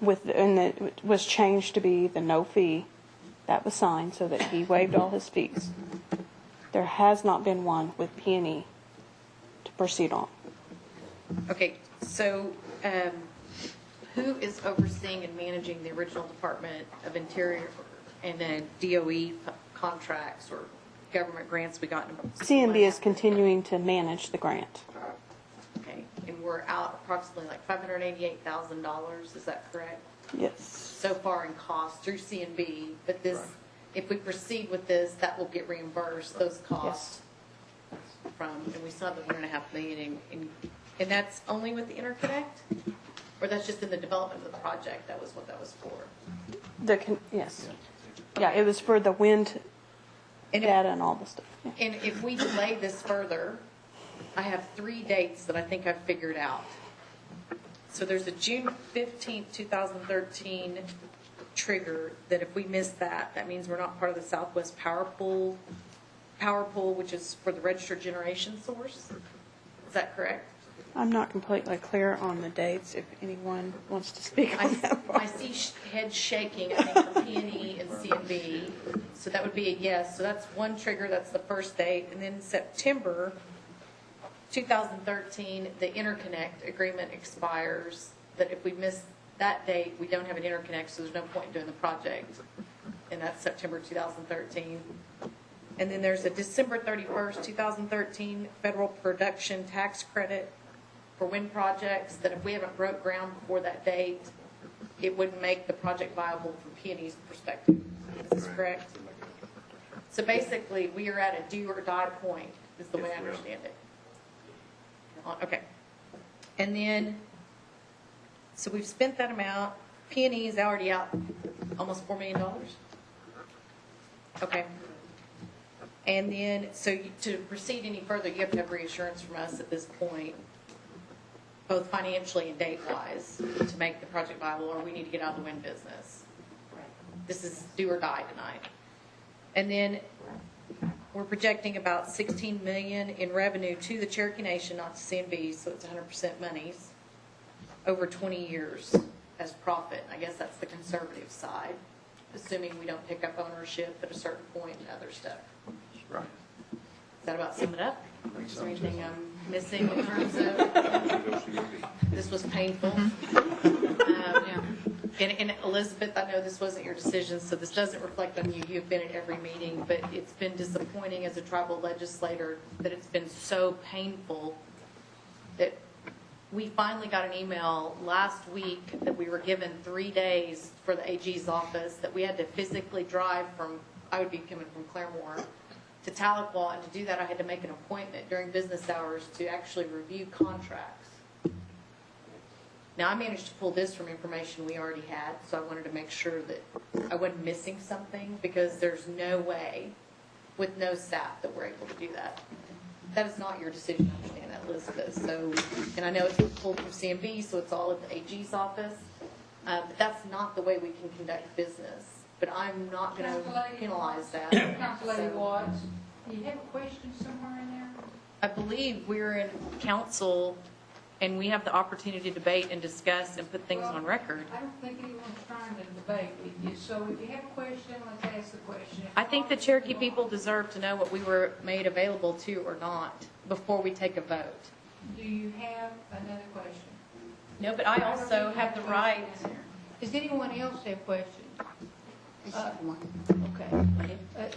And it was changed to be the no fee. That was signed so that he waived all his fees. There has not been one with P&E to proceed on. Okay, so who is overseeing and managing the original Department of Interior and then DOE contracts or government grants we got? CNB is continuing to manage the grant. Okay, and we're out approximately like $588,000, is that correct? Yes. So far in costs through CNB, but this, if we proceed with this, that will get reimbursed, those costs from, and we still have the $1.5 million and that's only with the interconnect? Or that's just in the development of the project, that was what that was for? Yes. Yeah, it was for the wind data and all the stuff. Yeah. And if we delay this further, I have 3 dates that I think I've figured out. So there's a June 15th, 2013 trigger that if we miss that, that means we're not part of the Southwest Power Pool, which is for the registered generation source. Is that correct? I'm not completely clear on the dates, if anyone wants to speak on that part. I see heads shaking, I think, for P&E and CNB. So that would be a yes. So that's one trigger, that's the first date. And then September 2013, the interconnect agreement expires. That if we miss that date, we don't have an interconnect, so there's no point in doing the project. And that's September 2013. And then there's a December 31st, 2013 federal production tax credit for wind projects that if we haven't broke ground before that date, it wouldn't make the project viable from P&E's perspective. Is this correct? So basically, we are at a do or die point, is the way I understand it. Okay. And then, so we've spent that amount. P&E is already out almost $4 million. Okay. And then, so to proceed any further, you have to have reassurance from us at this point, both financially and date-wise, to make the project viable, or we need to get out of the wind business. This is do or die tonight. And then we're projecting about 16 million in revenue to the Cherokee Nation, not to CNB, so it's 100% monies over 20 years as profit. I guess that's the conservative side, assuming we don't pick up ownership at a certain point and other stuff. Right. Does that about sum it up? Is there anything I'm missing in terms of, this was painful. And Elizabeth, I know this wasn't your decision, so this doesn't reflect on you. You've been at every meeting, but it's been disappointing as a tribal legislator that it's been so painful that we finally got an email last week that we were given 3 days for the AG's office, that we had to physically drive from, I would be coming from Claremore, to Tahlequah, and to do that I had to make an appointment during business hours to actually review contracts. Now, I managed to pull this from information we already had, so I wanted to make sure that I wasn't missing something, because there's no way, with no staff, that we're able to do that. That is not your decision, I understand that, Elizabeth. So, and I know it's pulled from CMB, so it's all at the AG's office, but that's not the way we can conduct business. But I'm not going to penalize that. Councilor Watts, do you have a question somewhere in there? I believe we're in council, and we have the opportunity to debate and discuss and put things on record. I don't think anyone's trying to debate with you, so if you have a question, let's ask the question. I think the Cherokee people deserve to know what we were made available to or not before we take a vote. Do you have another question? No, but I also have the right. Does anyone else have questions? Okay.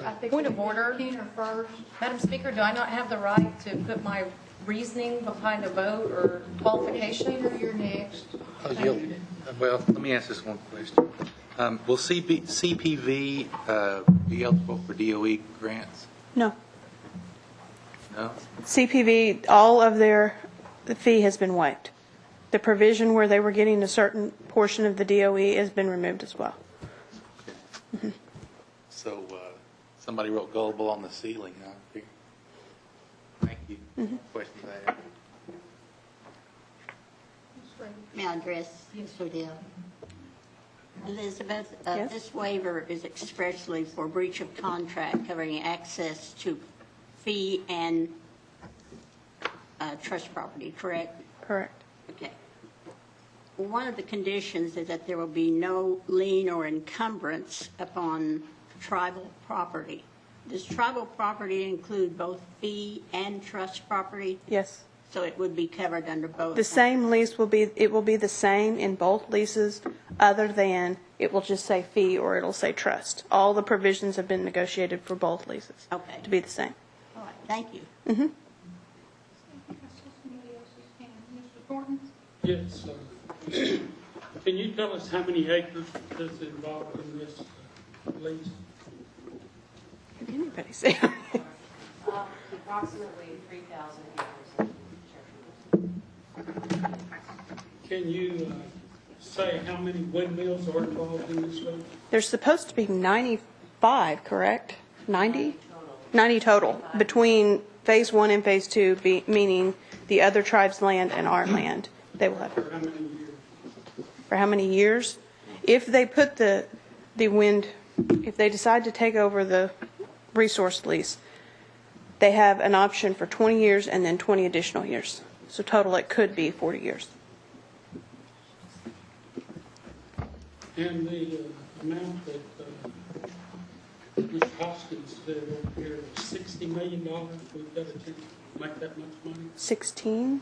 I think Point of order. Keener first. Madam Speaker, do I not have the right to put my reasoning behind a vote or qualification? Keener, you're next. Well, let me ask this one question. Will CPV be eligible for DOE grants? No. No? CPV, all of the fee has been waived. The provision where they were getting a certain portion of the DOE has been removed as well. Mm-hmm. So somebody wrote gullible on the ceiling. Huh? Thank you. Mm-hmm. Questions I have? May I address Mr. Deal? Elizabeth, Yes? this waiver is expressly for breach of contract covering access to fee and trust property, correct? Correct. Okay. One of the conditions is that there will be no lien or encumbrance upon tribal property. Does tribal property include both fee and trust property? Yes. So it would be covered under both? The same lease will be the same in both leases, other than it will just say fee or it'll say trust. All the provisions have been negotiated for both leases. Okay. To be the same. All right, thank you. Mm-hmm. Mr. Thornton? Yes. Can you tell us how many acres is involved in this lease? Can anybody say? Approximately 3,000 acres in Cherokee. Can you say how many windmills are involved in this lease? There's supposed to be 95, correct? 90? 90 total, between Phase 1 and Phase 2, meaning the other tribe's land and our land. They will have. For how many years? For how many years? If they put the wind, if they decide to take over the resource lease, they have an option for 20 years and then 20 additional years. So total, it could be 40 years. And the amount that Mr. Hoskins did over here was $60 million. We've got a chance to make that much money? 16?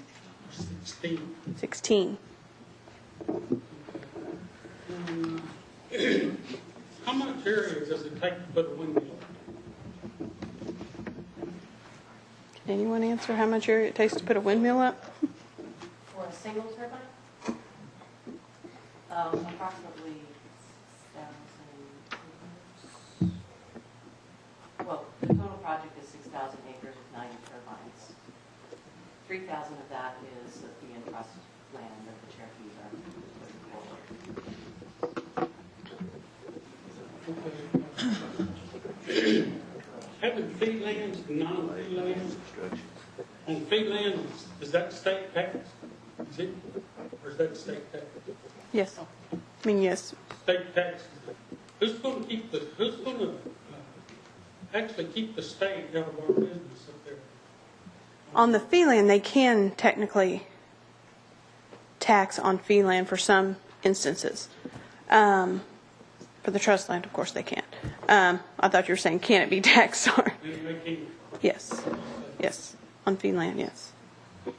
16. 16. How much area does it take to put a windmill? Can anyone answer how much area it takes to put a windmill up? For a single turbine? Approximately 6,000. Well, the total project is 6,000 acres with 90 turbines. 3,000 of that is the fee and trust land that the Cherokees are putting forward. Having fee lands and non-fee lands. On fee land, is that state tax? Is it? Or is that state tax? Yes. I mean, yes. State tax. Who's going to actually keep the state out of our business up there. On the fee land, they can technically tax on fee land for some instances. For the trust land, of course, they can't. I thought you were saying, can it be taxed? Sorry. Yes. Yes. On fee land, yes.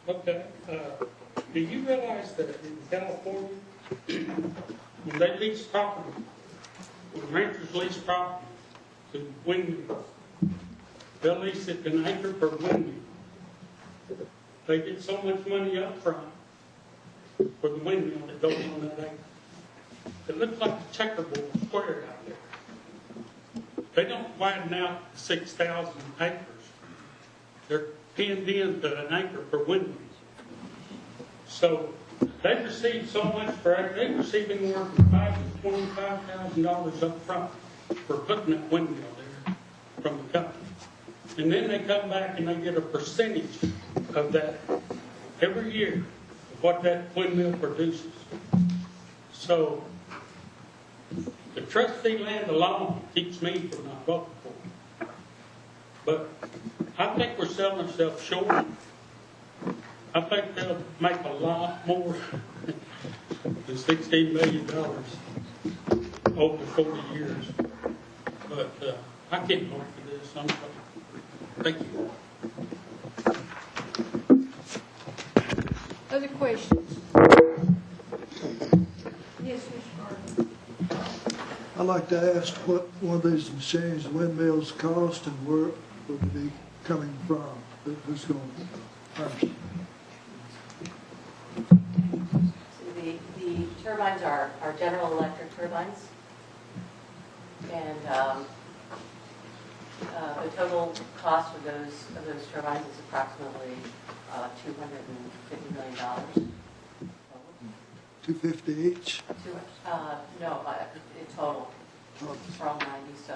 Okay. Do you realize that in California, when they lease property, when renters lease property to windmills, they'll lease it an acre per windmill. They get so much money up front for the windmill that goes on that acre. It looks like a checkerboard square out there. They don't widen out 6,000 acres. They're pinned into an acre per windmill. So they receive so much for acre. They receive anywhere from $5,000 to $25,000 up front for putting that windmill there from the company. And then they come back and they get a percentage of that every year of what that windmill produces. So the trustee land alone keeps me from not voting for it. But I think we're selling ourselves short. I think they'll make a lot more than $16 million over 40 years. But I can't vote for this. I'm sorry. Thank you. Other questions? Yes, Mr. Gardner. I'd like to ask what one of these machines, windmills, cost and where it would be coming from. Who's going first? The turbines are General Electric turbines. And the total cost of those turbines is approximately $250 million. $250 each? No, in total. For all 90, so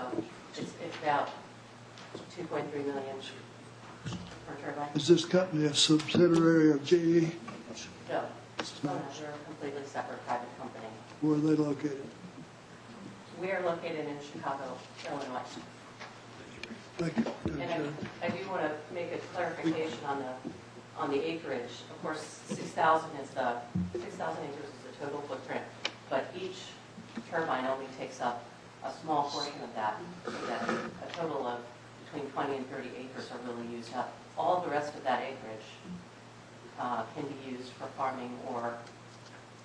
it's about $2.3 million per turbine. Is this company a subsidiary of GE? No, they're a completely separate private company. Where are they located? We are located in Chicago, Illinois. Thank you. And I do want to make a clarification on the acreage. Of course, 6,000 acres is the total footprint, but each turbine only takes up a small portion of that, so that a total of between 20 and 30 acres are really used up. All the rest of that acreage can be used for farming or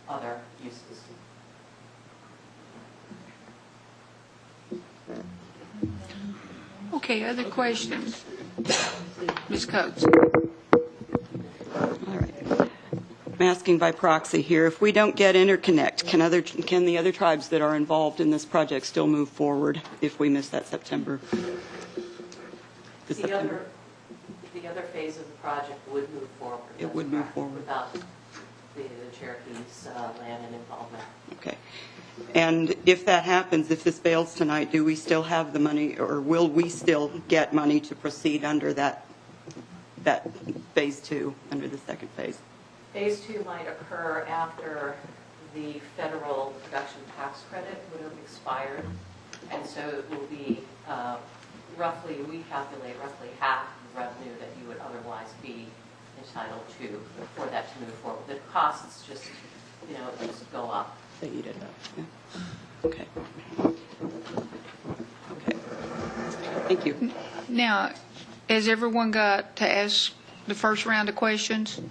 other uses. Okay, other questions? Ms. Coates? All right. I'm asking by proxy here, if we don't get interconnect, can the other tribes that are involved in this project still move forward if we miss that September? The other phase of the project would move forward. It would move forward. Without the Cherokee's land and involvement. Okay. And if that happens, if this fails tonight, do we still have the money, or will we still get money to proceed under that phase 2, under the second phase? Phase 2 might occur after the federal production tax credit would have expired, and so it will be roughly, we calculate roughly half the revenue that you would otherwise be entitled to for that to move forward. The costs just, just go up. They eat it up. Yeah. Okay. Okay. Thank you. Now, has everyone got to ask the first round of questions?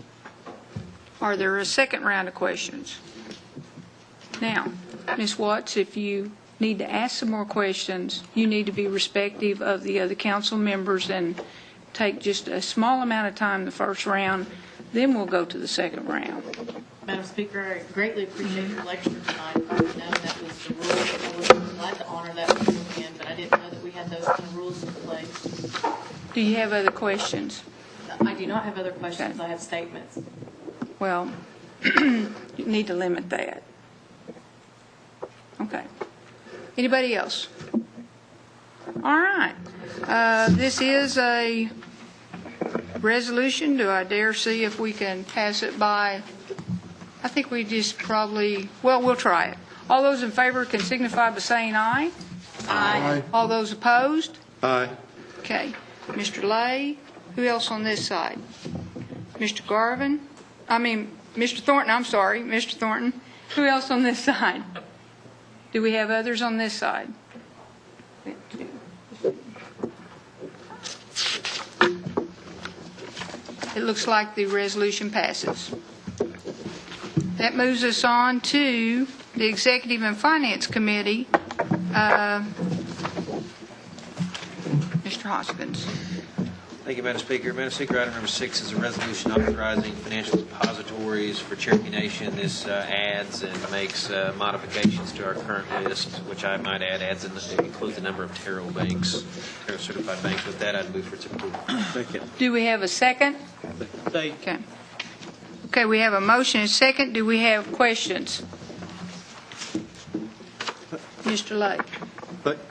Are there a second round of questions? Now, Ms. Watts, if you need to ask some more questions, you need to be respective of the other council members and take just a small amount of time the first round, then we'll go to the second round. Madam Speaker, I greatly appreciate your lecture tonight. I didn't know that was the rules. I was glad to honor that beforehand, but I didn't know that we had those kind of rules in place. Do you have other questions? I do not have other questions. Okay. I have statements. Well, you need to limit that. Okay. Anybody else? All right. This is a resolution. Do I dare see if we can pass it by? I think we just probably, we'll try it. All those in favor can signify by saying aye. Aye. All those opposed? Aye. Okay. Mr. Lay, who else on this side? Mr. Mr. Thornton, I'm sorry, Mr. Thornton. Who else on this side? Do we have others on this side? It looks like the resolution passes. That moves us on to the Executive and Finance Committee. Mr. Hoskins. Thank you, Madam Speaker. Madam Speaker, item number 6 is a resolution authorizing financial depositories for Cherokee Nation. This adds and makes modifications to our current list, which I might add adds and includes the number of Terrell banks, Terrell certified banks. With that, I'd move for its approval. Second. Do we have a second? Okay. Okay, we have a motion and second. Do we have questions? Mr. Lake.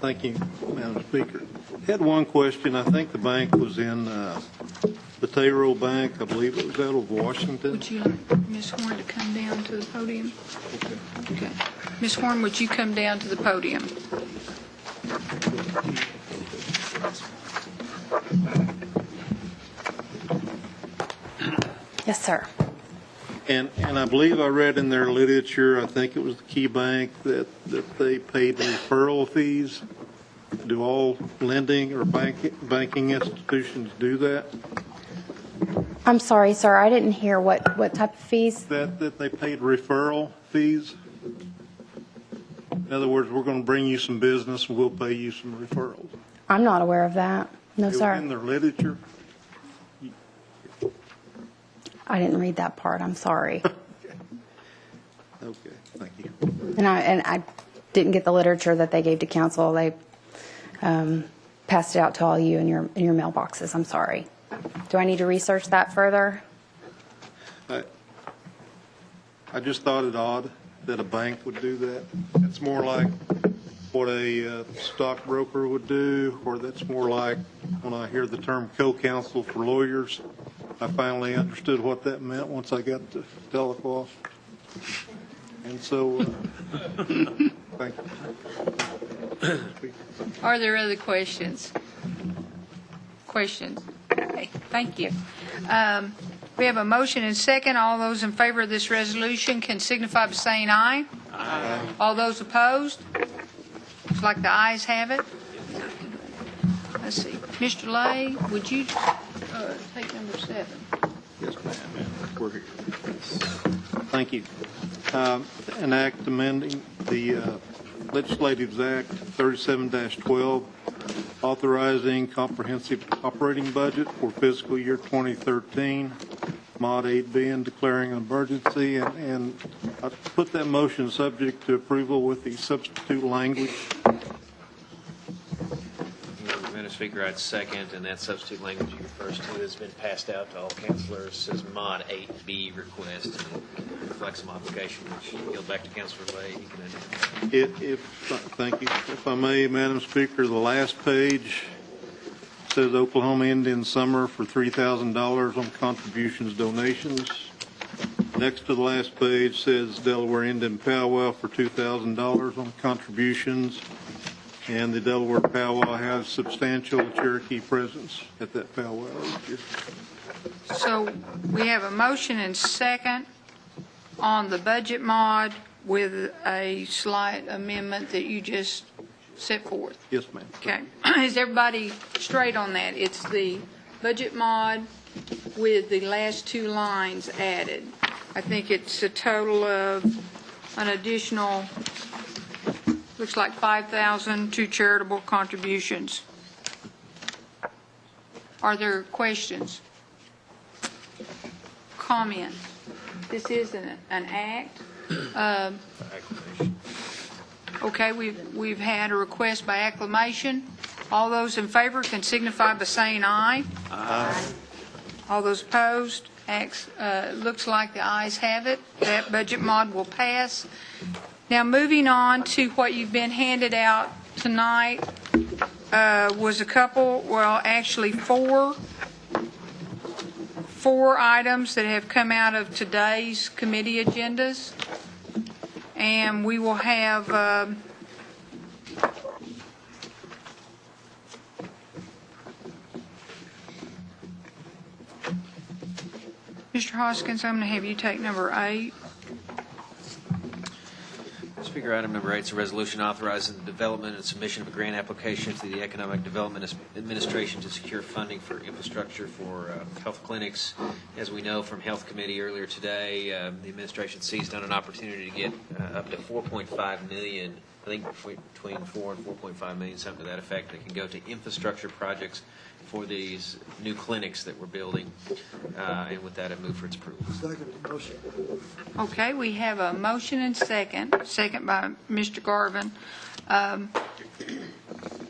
Thank you, Madam Speaker. Had one question. I think the bank was in the Tayroll Bank. I believe it was out of Washington. Would you like Ms. Horn to come down to the podium? Okay. Ms. Horn, would you come down to the podium? Yes, sir. And I believe I read in their literature, I think it was the Key Bank, that they paid referral fees. Do all lending or banking institutions do that? I'm sorry, sir. I didn't hear what type of fees. That they paid referral fees? In other words, we're going to bring you some business and we'll pay you some referrals. I'm not aware of that. No, It was sir. in their literature. I didn't read that part. I'm sorry. Okay, thank you. And I didn't get the literature that they gave to council. They passed it out to all you in your mailboxes. I'm sorry. Do I need to research that further? I just thought it odd that a bank would do that. It's more like what a stockbroker would do, or that's more like when I hear the term co-counsel for lawyers. I finally understood what that meant once I got to Delacroix. And so, thank you. Are there other questions? Questions? Okay, thank you. We have a motion and second. All those in favor of this resolution can signify by saying aye. Aye. All those opposed? Looks like the ayes have it. Let's see. Mr. Lay, would you take number 7? Yes, ma'am. We're here. Thank you. An act amending the Legislative Act 37-12, authorizing comprehensive operating budget for fiscal year 2013, Mod 8B, and declaring an emergency. And I put that motion subject to approval with the substitute language. Madam Speaker, I'd second, and that substitute language you refers to has been passed out to all councilors. Says Mod 8B request, and it reflects some obligation, which yield back to Councilor Lay. He can Thank you. If I may, Madam Speaker, the last page says Oklahoma Indian Summer for $3,000 on contributions donations. Next to the last page says Delaware Indian Powwow for $2,000 on contributions. And the Delaware Powwow has substantial Cherokee presence at that powwow. So we have a motion and second on the budget mod with a slight amendment that you just set forth. Yes, ma'am. Okay. Is everybody straight on that? It's the budget mod with the last 2 lines added. I think it's a total of an additional, looks like 5,000 to charitable contributions. Are there questions? Comment? This is an act. Okay, we've had a request by acclamation. All those in favor can signify by saying aye. Aye. All those opposed? Looks like the ayes have it. That budget mod will pass. Now, moving on to what you've been handed out tonight was a couple, well, actually 4 items that have come out of today's committee agendas. And we will have Mr. Hoskins, I'm going to have you take number 8. Speaker, item number 8 is a resolution authorizing the development and submission of a grant application to the Economic Development Administration to secure funding for infrastructure for health clinics. As we know from Health Committee earlier today, the administration seized on an opportunity to get up to $4.5 million, I think between $4 and $4.5 million, something to that effect, that can go to infrastructure projects for these new clinics that we're building. And with that, I move for its approval. Second motion. Okay, we have a motion and second by Mr. Garvin.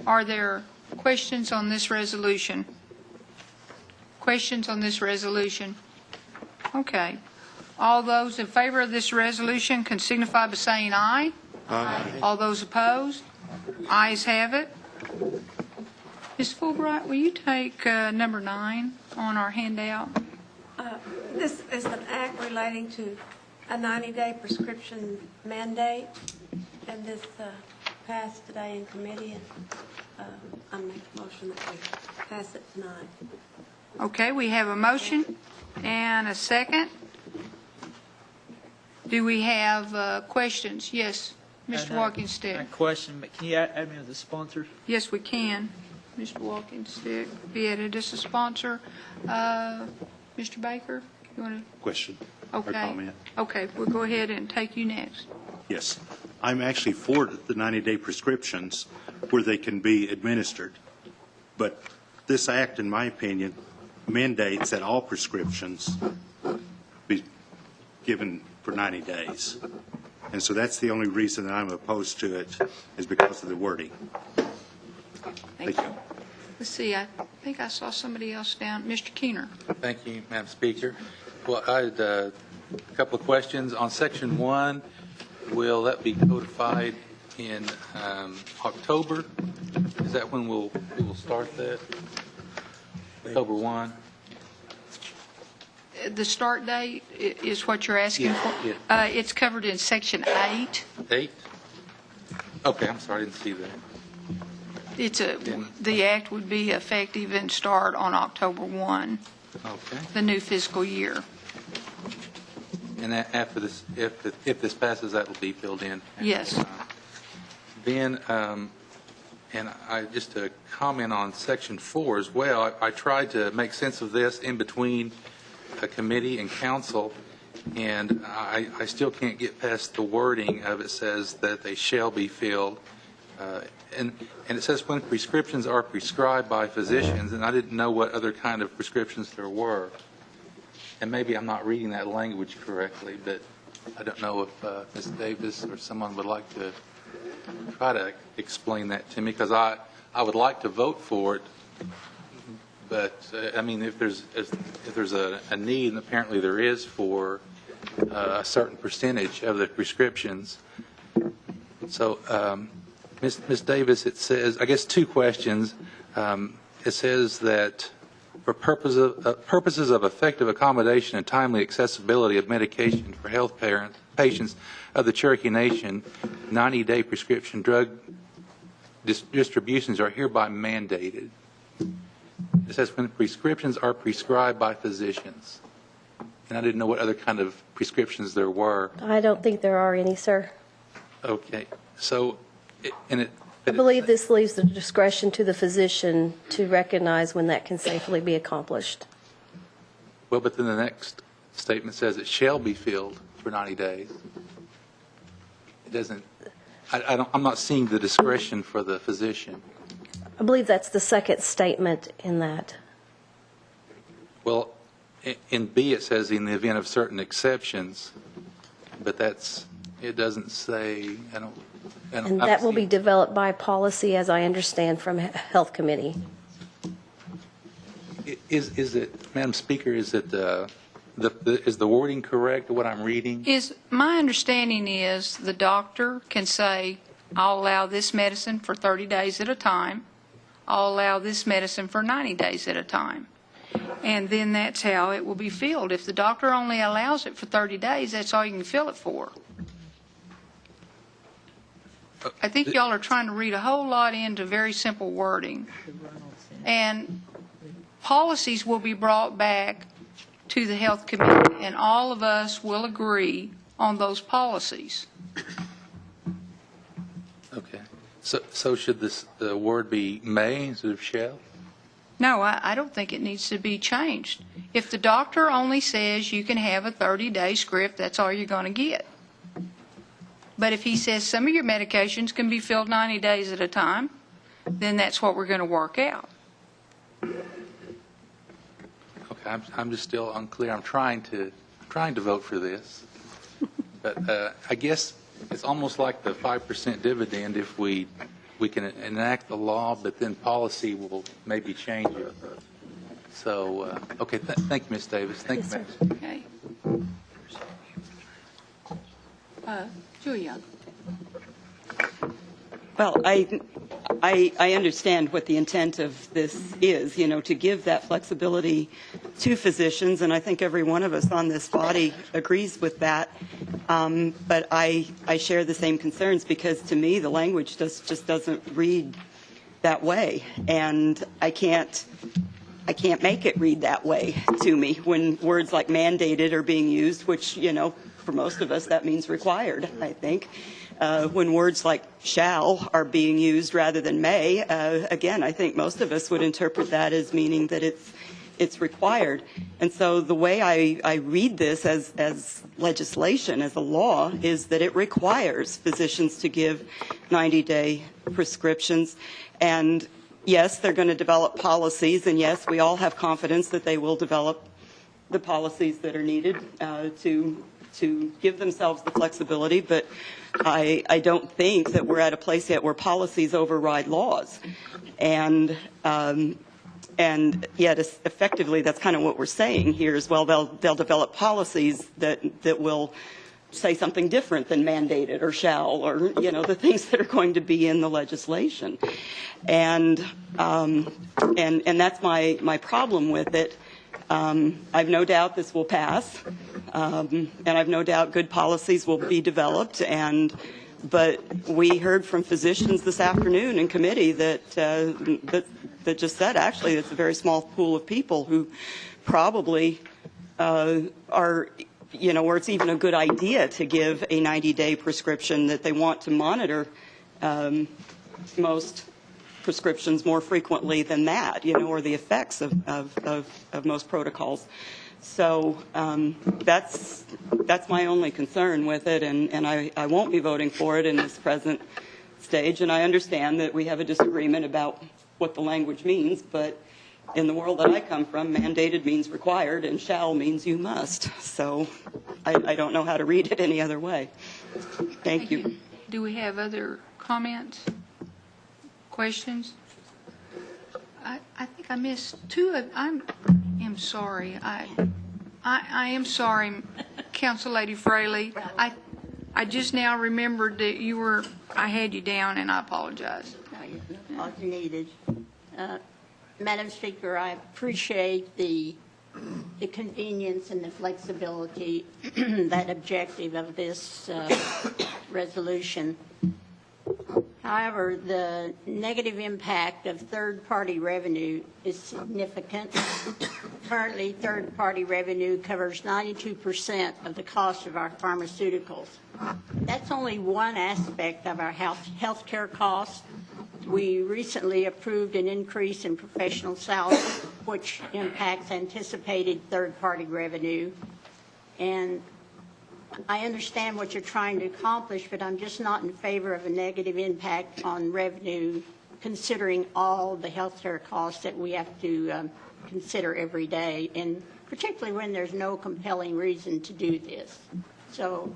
Are there questions on this resolution? Questions on this resolution? Okay. All those in favor of this resolution can signify by saying aye. Aye. All those opposed? Ayes have it. Ms. Fulbright, will you take number 9 on our handout? This is an act relating to a 90-day prescription mandate, and this passed today in committee, and I make a motion that we pass it tonight. Okay, we have a motion and a second. Do we have questions? Yes, Mr. Walkingstick. My question, but can you add me as a sponsor? Yes, we can. Mr. Walkingstick, be added as a sponsor. Mr. Baker, you want to? Question or Okay. comment? Okay, we'll go ahead and take you next. Yes. I'm actually for the 90-day prescriptions where they can be administered. But this act, in my opinion, mandates that all prescriptions be given for 90 days. And so that's the only reason that I'm opposed to it, is because of the wording. Thank you. Let's see, I think I saw somebody else down. Mr. Keener. Thank you, Madam Speaker. Well, I had a couple of questions. On Section 1, will that be codified in October? Is that when we will start that? October 1? The start date is what you're asking for? Yeah. It's covered in Section 8. 8? Okay, I'm sorry, I didn't see that. The act would be effective and start on October 1, Okay. the new fiscal year. And after this, if this passes, that will be filled in? Yes. Then, and I just to comment on Section 4 as well, I tried to make sense of this in between a committee and council, and I still can't get past the wording of it says that they shall be filled. And it says when prescriptions are prescribed by physicians, and I didn't know what other kind of prescriptions there were. And maybe I'm not reading that language correctly, but I don't know if Ms. Davis or someone would like to try to explain that to me, because I would like to vote for it, but I mean, if there's a need, and apparently there is, for a certain percentage of the prescriptions. So, Ms. Davis, it says, I guess 2 questions. It says that for purposes of effective accommodation and timely accessibility of medication for health patients of the Cherokee Nation, 90-day prescription drug distributions are hereby mandated. It says when prescriptions are prescribed by physicians. And I didn't know what other kind of prescriptions there were. I don't think there are any, sir. Okay. So, I believe this leaves the discretion to the physician to recognize when that can safely be accomplished. well, but then the next statement says it shall be filled for 90 days. It doesn't, I'm not seeing the discretion for the physician. I believe that's the second statement in that. Well, in B, it says in the event of certain exceptions, but it doesn't say, And that will be developed by policy, as I understand, from Health Committee. Is it, Madam Speaker, is the wording correct, what I'm reading? My understanding is the doctor can say, I'll allow this medicine for 30 days at a time. I'll allow this medicine for 90 days at a time. And then that's how it will be filled. If the doctor only allows it for 30 days, that's all you can fill it for. I think y'all are trying to read a whole lot into very simple wording. And policies will be brought back to the health committee, and all of us will agree on those policies. Okay. So should the word be may instead of shall? No, I don't think it needs to be changed. If the doctor only says you can have a 30-day script, that's all you're going to get. But if he says some of your medications can be filled 90 days at a time, then that's what we're going to work out. Okay, I'm just still unclear. I'm trying to vote for this, but I guess it's almost like the 5% dividend. If we can enact the law, but then policy will maybe change it. So okay, thank you, Ms. Davis. Thank you, Max. Okay. Julia. Well, I understand what the intent of this is, to give that flexibility to physicians, and I think every one of us on this body agrees with that. But I share the same concerns because to me the language just doesn't read that way, and I can't make it read that way to me when words like mandated are being used, which, for most of us that means required, I think. When words like shall are being used rather than may, again, I think most of us would interpret that as meaning that it's required. And so the way I read this as legislation, as a law, is that it requires physicians to give 90-day prescriptions. And yes, they're going to develop policies, and yes, we all have confidence that they will develop the policies that are needed to give themselves the flexibility, but I don't think that we're at a place yet where policies override laws. And yet, effectively, that's kind of what we're saying here as well. They'll develop policies that will say something different than mandated or shall, or the things that are going to be in the legislation. And that's my problem with it. I've no doubt this will pass, and I've no doubt good policies will be developed. But we heard from physicians this afternoon in committee that just said actually it's a very small pool of people who probably are, where it's even a good idea to give a 90-day prescription, that they want to monitor most prescriptions more frequently than that, or the effects of most protocols. So that's my only concern with it, and I won't be voting for it in this present stage. And I understand that we have a disagreement about what the language means, but in the world that I come from, mandated means required, and shall means you must. So I don't know how to read it any other way. Thank you. Do we have other comments? Questions? I think I missed two of. I am sorry. I am sorry, Council Lady Fraley. I just now remembered that I had you down, and I apologize. All you needed. Madam Speaker, I appreciate the convenience and the flexibility, that objective of this resolution. However, the negative impact of third-party revenue is significant. Currently, third-party revenue covers 92% of the cost of our pharmaceuticals. That's only one aspect of our health care costs. We recently approved an increase in professional salaries, which impacts anticipated third-party revenue. And I understand what you're trying to accomplish, but I'm just not in favor of a negative impact on revenue, considering all the health care costs that we have to consider every day, and particularly when there's no compelling reason to do this. So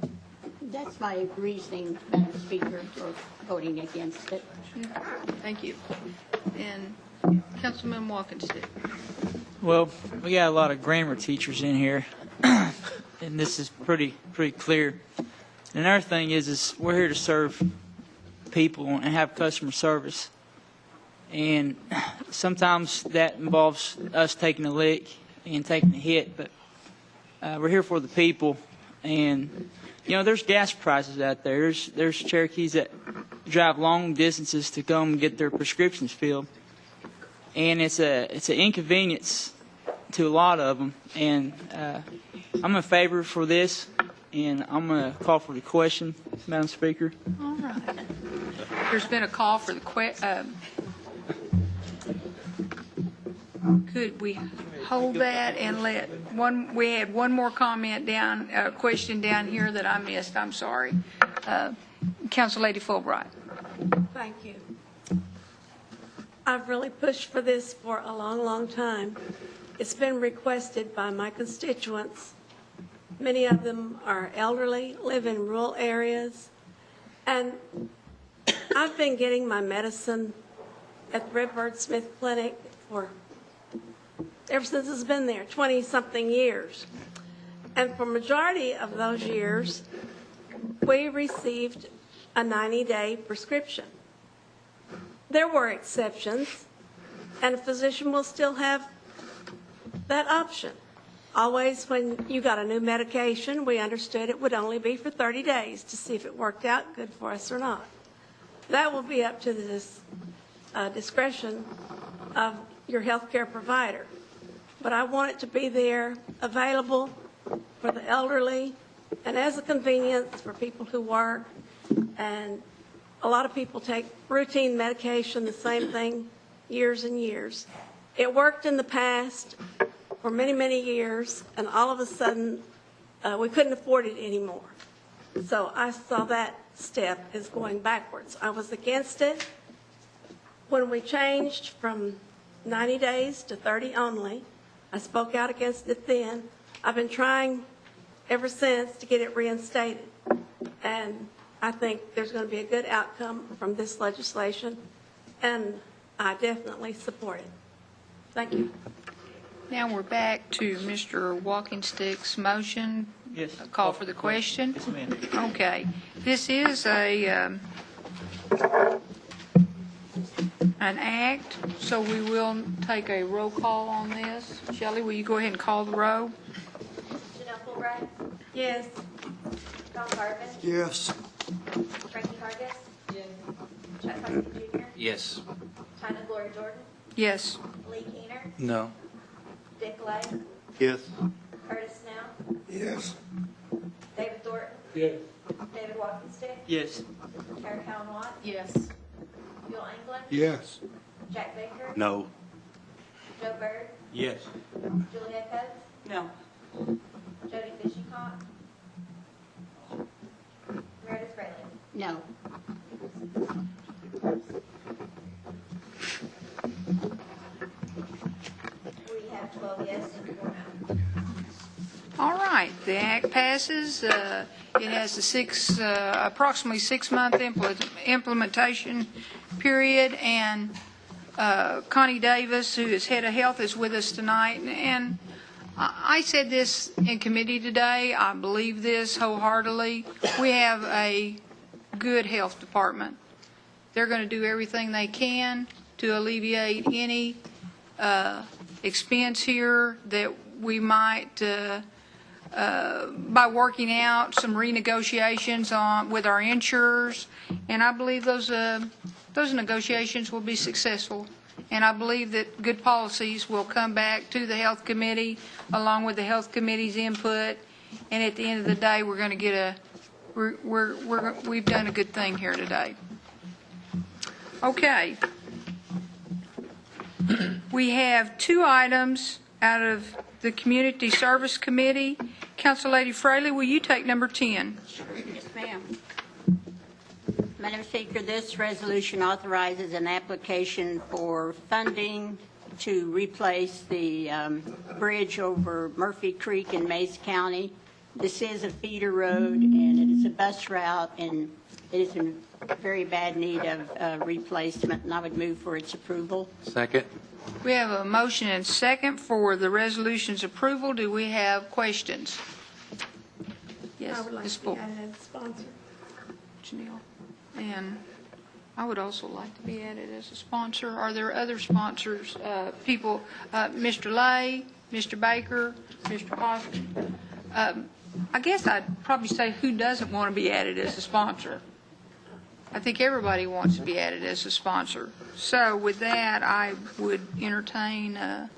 that's my reasoning, Madam Speaker, for voting against it. Thank you. And Councilman Walkinston. Well, we got a lot of grammar teachers in here, and this is pretty clear. And another thing is we're here to serve people and have customer service. And sometimes that involves us taking a lick and taking a hit, but we're here for the people. And there's gas prices out there. There's Cherokees that drive long distances to come and get their prescriptions filled, and it's an inconvenience to a lot of them, and I'm in favor for this, and I'm going to call for the question, Madam Speaker. All right. There's been a call for the could we hold that and let we had one more comment down, question down here that I missed. I'm sorry. Council Lady Fulbright. Thank you. I've really pushed for this for a long, long time. It's been requested by my constituents. Many of them are elderly, live in rural areas, and I've been getting my medicine at the Redbird Smith Clinic for ever since it's been there, 20-something years. And for majority of those years, we received a 90-day prescription. There were exceptions, and a physician will still have that option. Always when you got a new medication, we understood it would only be for 30 days to see if it worked out good for us or not. That will be up to the discretion of your healthcare provider. But I want it to be there, available for the elderly, and as a convenience for people who work. And a lot of people take routine medication, the same thing, years and years. It worked in the past for many, many years, and all of a sudden, we couldn't afford it anymore. So I saw that step as going backwards. I was against it. When we changed from 90 days to 30 only, I spoke out against it then. I've been trying ever since to get it reinstated. And I think there's going to be a good outcome from this legislation, and I definitely support it. Thank you. Now we're back to Mr. Walkingstick's motion. Yes. A call for the question. Yes, ma'am. Okay. This is an act, so we will take a roll call on this. Shelley, will you go ahead and call the roll? Janelle Fulbright, Yes. Tom Garvin, Yes. Frankie Hargis. Yes. Chuck Hugsey Jr., Yes. China Gloria Jordan, Yes. Lee Keener, No. Dick Lay, Yes. Curtis Snell, Yes. David Thornton, Yes. David Walkingstick, Yes. Karen Callan Watt, Yes. Bill England, Yes. Jack Baker, No. Joe Byrd, Yes. Juliet Coates, No. Jody Fishycott, Meredith Fraley. No. We have 12 yes and 4 no. All right, the act passes. It has a approximately 6-month implementation period, and Connie Davis, who is head of health, is with us tonight. And I said this in committee today. I believe this wholeheartedly. We have a good health department. They're going to do everything they can to alleviate any expense here that we might, by working out some renegotiations with our insurers. And I believe those negotiations will be successful. And I believe that good policies will come back to the Health Committee along with the Health Committee's input. And at the end of the day, we're going to get we've done a good thing here today. Okay. We have 2 items out of the Community Service Committee. Council Lady Fraley, will you take number 10? Yes, ma'am. Madam Speaker, this resolution authorizes an application for funding to replace the bridge over Murphy Creek in Mays County. This is a feeder road, and it is a bus route, and it is in very bad need of replacement, and I would move for its approval. Second. We have a motion and second for the resolution's approval. Do we have questions? Yes, I would like Ms. to be Full. added as a sponsor. Janelle. And I would also like to be added as a sponsor. Are there other sponsors, people, Mr. Lay, Mr. Baker, Mr. Austin? I guess I'd probably say who doesn't want to be added as a sponsor? I think everybody wants to be added as a sponsor. So with that, I would entertain a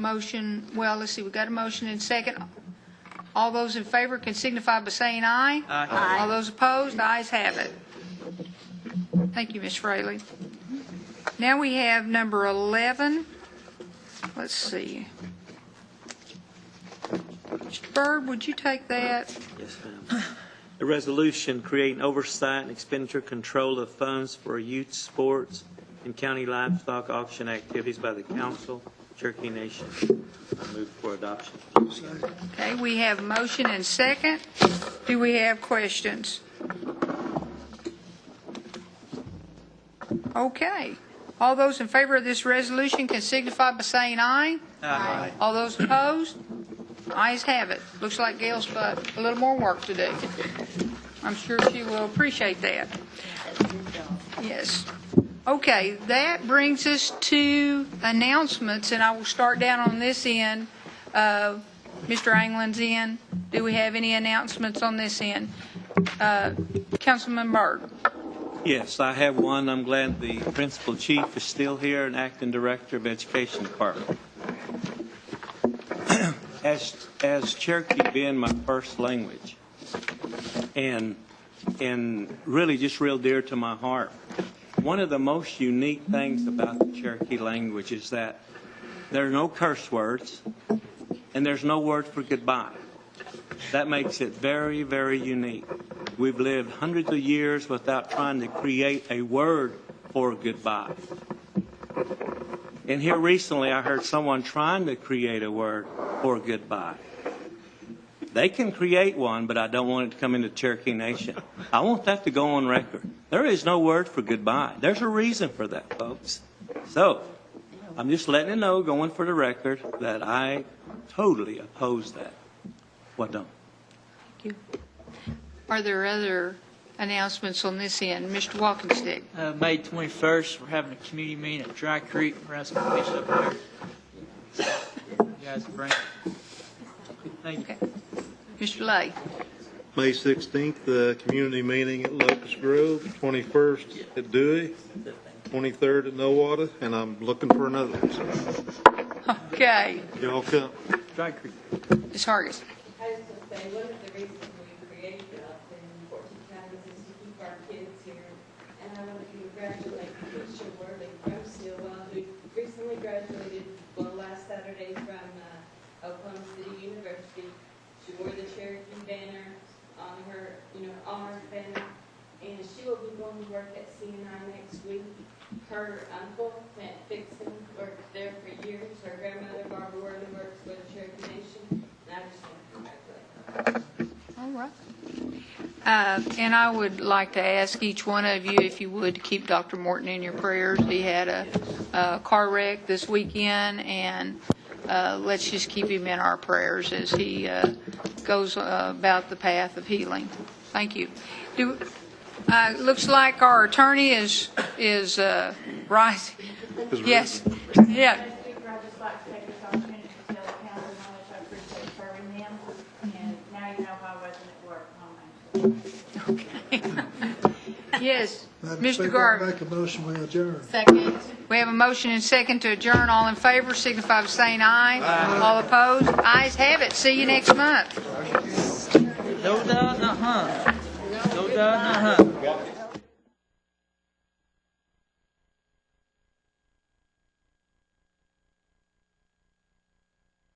motion, well, let's see, we got a motion and second. All those in favor can signify by saying aye. Aye. All those opposed, ayes have it. Thank you, Ms. Fraley. Now we have number 11. Let's see. Mr. Byrd, would you take that? Yes, ma'am. A resolution creating oversight and expenditure control of funds for youth sports and county livestock auction activities by the council, Cherokee Nation. I move for adoption. Okay, we have a motion and second. Do we have questions? Okay. All those in favor of this resolution can signify by saying aye. Aye. All those opposed? Ayes have it. Looks like Gail's got a little more work to do. I'm sure she will appreciate that. Yes. Okay, that brings us to announcements, and I will start down on this end. Mr. Anglin's end. Do we have any announcements on this end? Councilman Byrd. Yes, I have one. I'm glad the principal chief is still here and acting director of education department. As Cherokee being my first language, and really just real dear to my heart, one of the most unique things about the Cherokee language is that there are no curse words and there's no word for goodbye. That makes it very, very unique. We've lived hundreds of years without trying to create a word for goodbye. And here recently I heard someone trying to create a word for goodbye. They can create one, but I don't want it to come into Cherokee Nation. I want that to go on record. There is no word for goodbye. There's a reason for that, folks. So I'm just letting you know, going for the record, that I totally oppose that. Well done. Thank you. Are there other announcements on this end? Mr. Walkenstick. May 21st, we're having a community meeting at Dry Creek. We're asking the fish up there. You guys bring. Thank you. Okay. Mr. Lay. May 16th, the community meeting at Locust Grove, 21st at Dewey, 23rd at Nowata, and I'm looking for another one. Okay. Y'all come. Dry Creek. Ms. Hargis. I just want to say, one of the reasons we created in 14 counties is to keep our kids here. And I want to congratulate Keisha Worley from Stillwell, who recently graduated, last Saturday from Oklahoma City University. She wore the Cherokee banner on her, honor banner, and she will be going to work at CNI next week. Her uncle, Matt Fixon, worked there for years. Her grandmother, Barbara Worley, works for the Cherokee Nation, and I just want to congratulate her. All right. And I would like to ask each one of you, if you would, to keep Dr. Morton in your prayers. He had a car wreck this weekend, and let's just keep him in our prayers as he goes about the path of healing. Thank you. Looks like our attorney is rising. Yes. Yeah. I'd just like to take this opportunity to tell the council how much I appreciate serving them, and now you know why I wasn't at work. Okay. Yes, Madam Mr. Speaker, I Garvey. make a motion, we adjourn. Second. We have a motion and second to adjourn. All in favor, signify by saying aye. Aye. All opposed? Ayes have it. See you next month. No doubt, no doubt,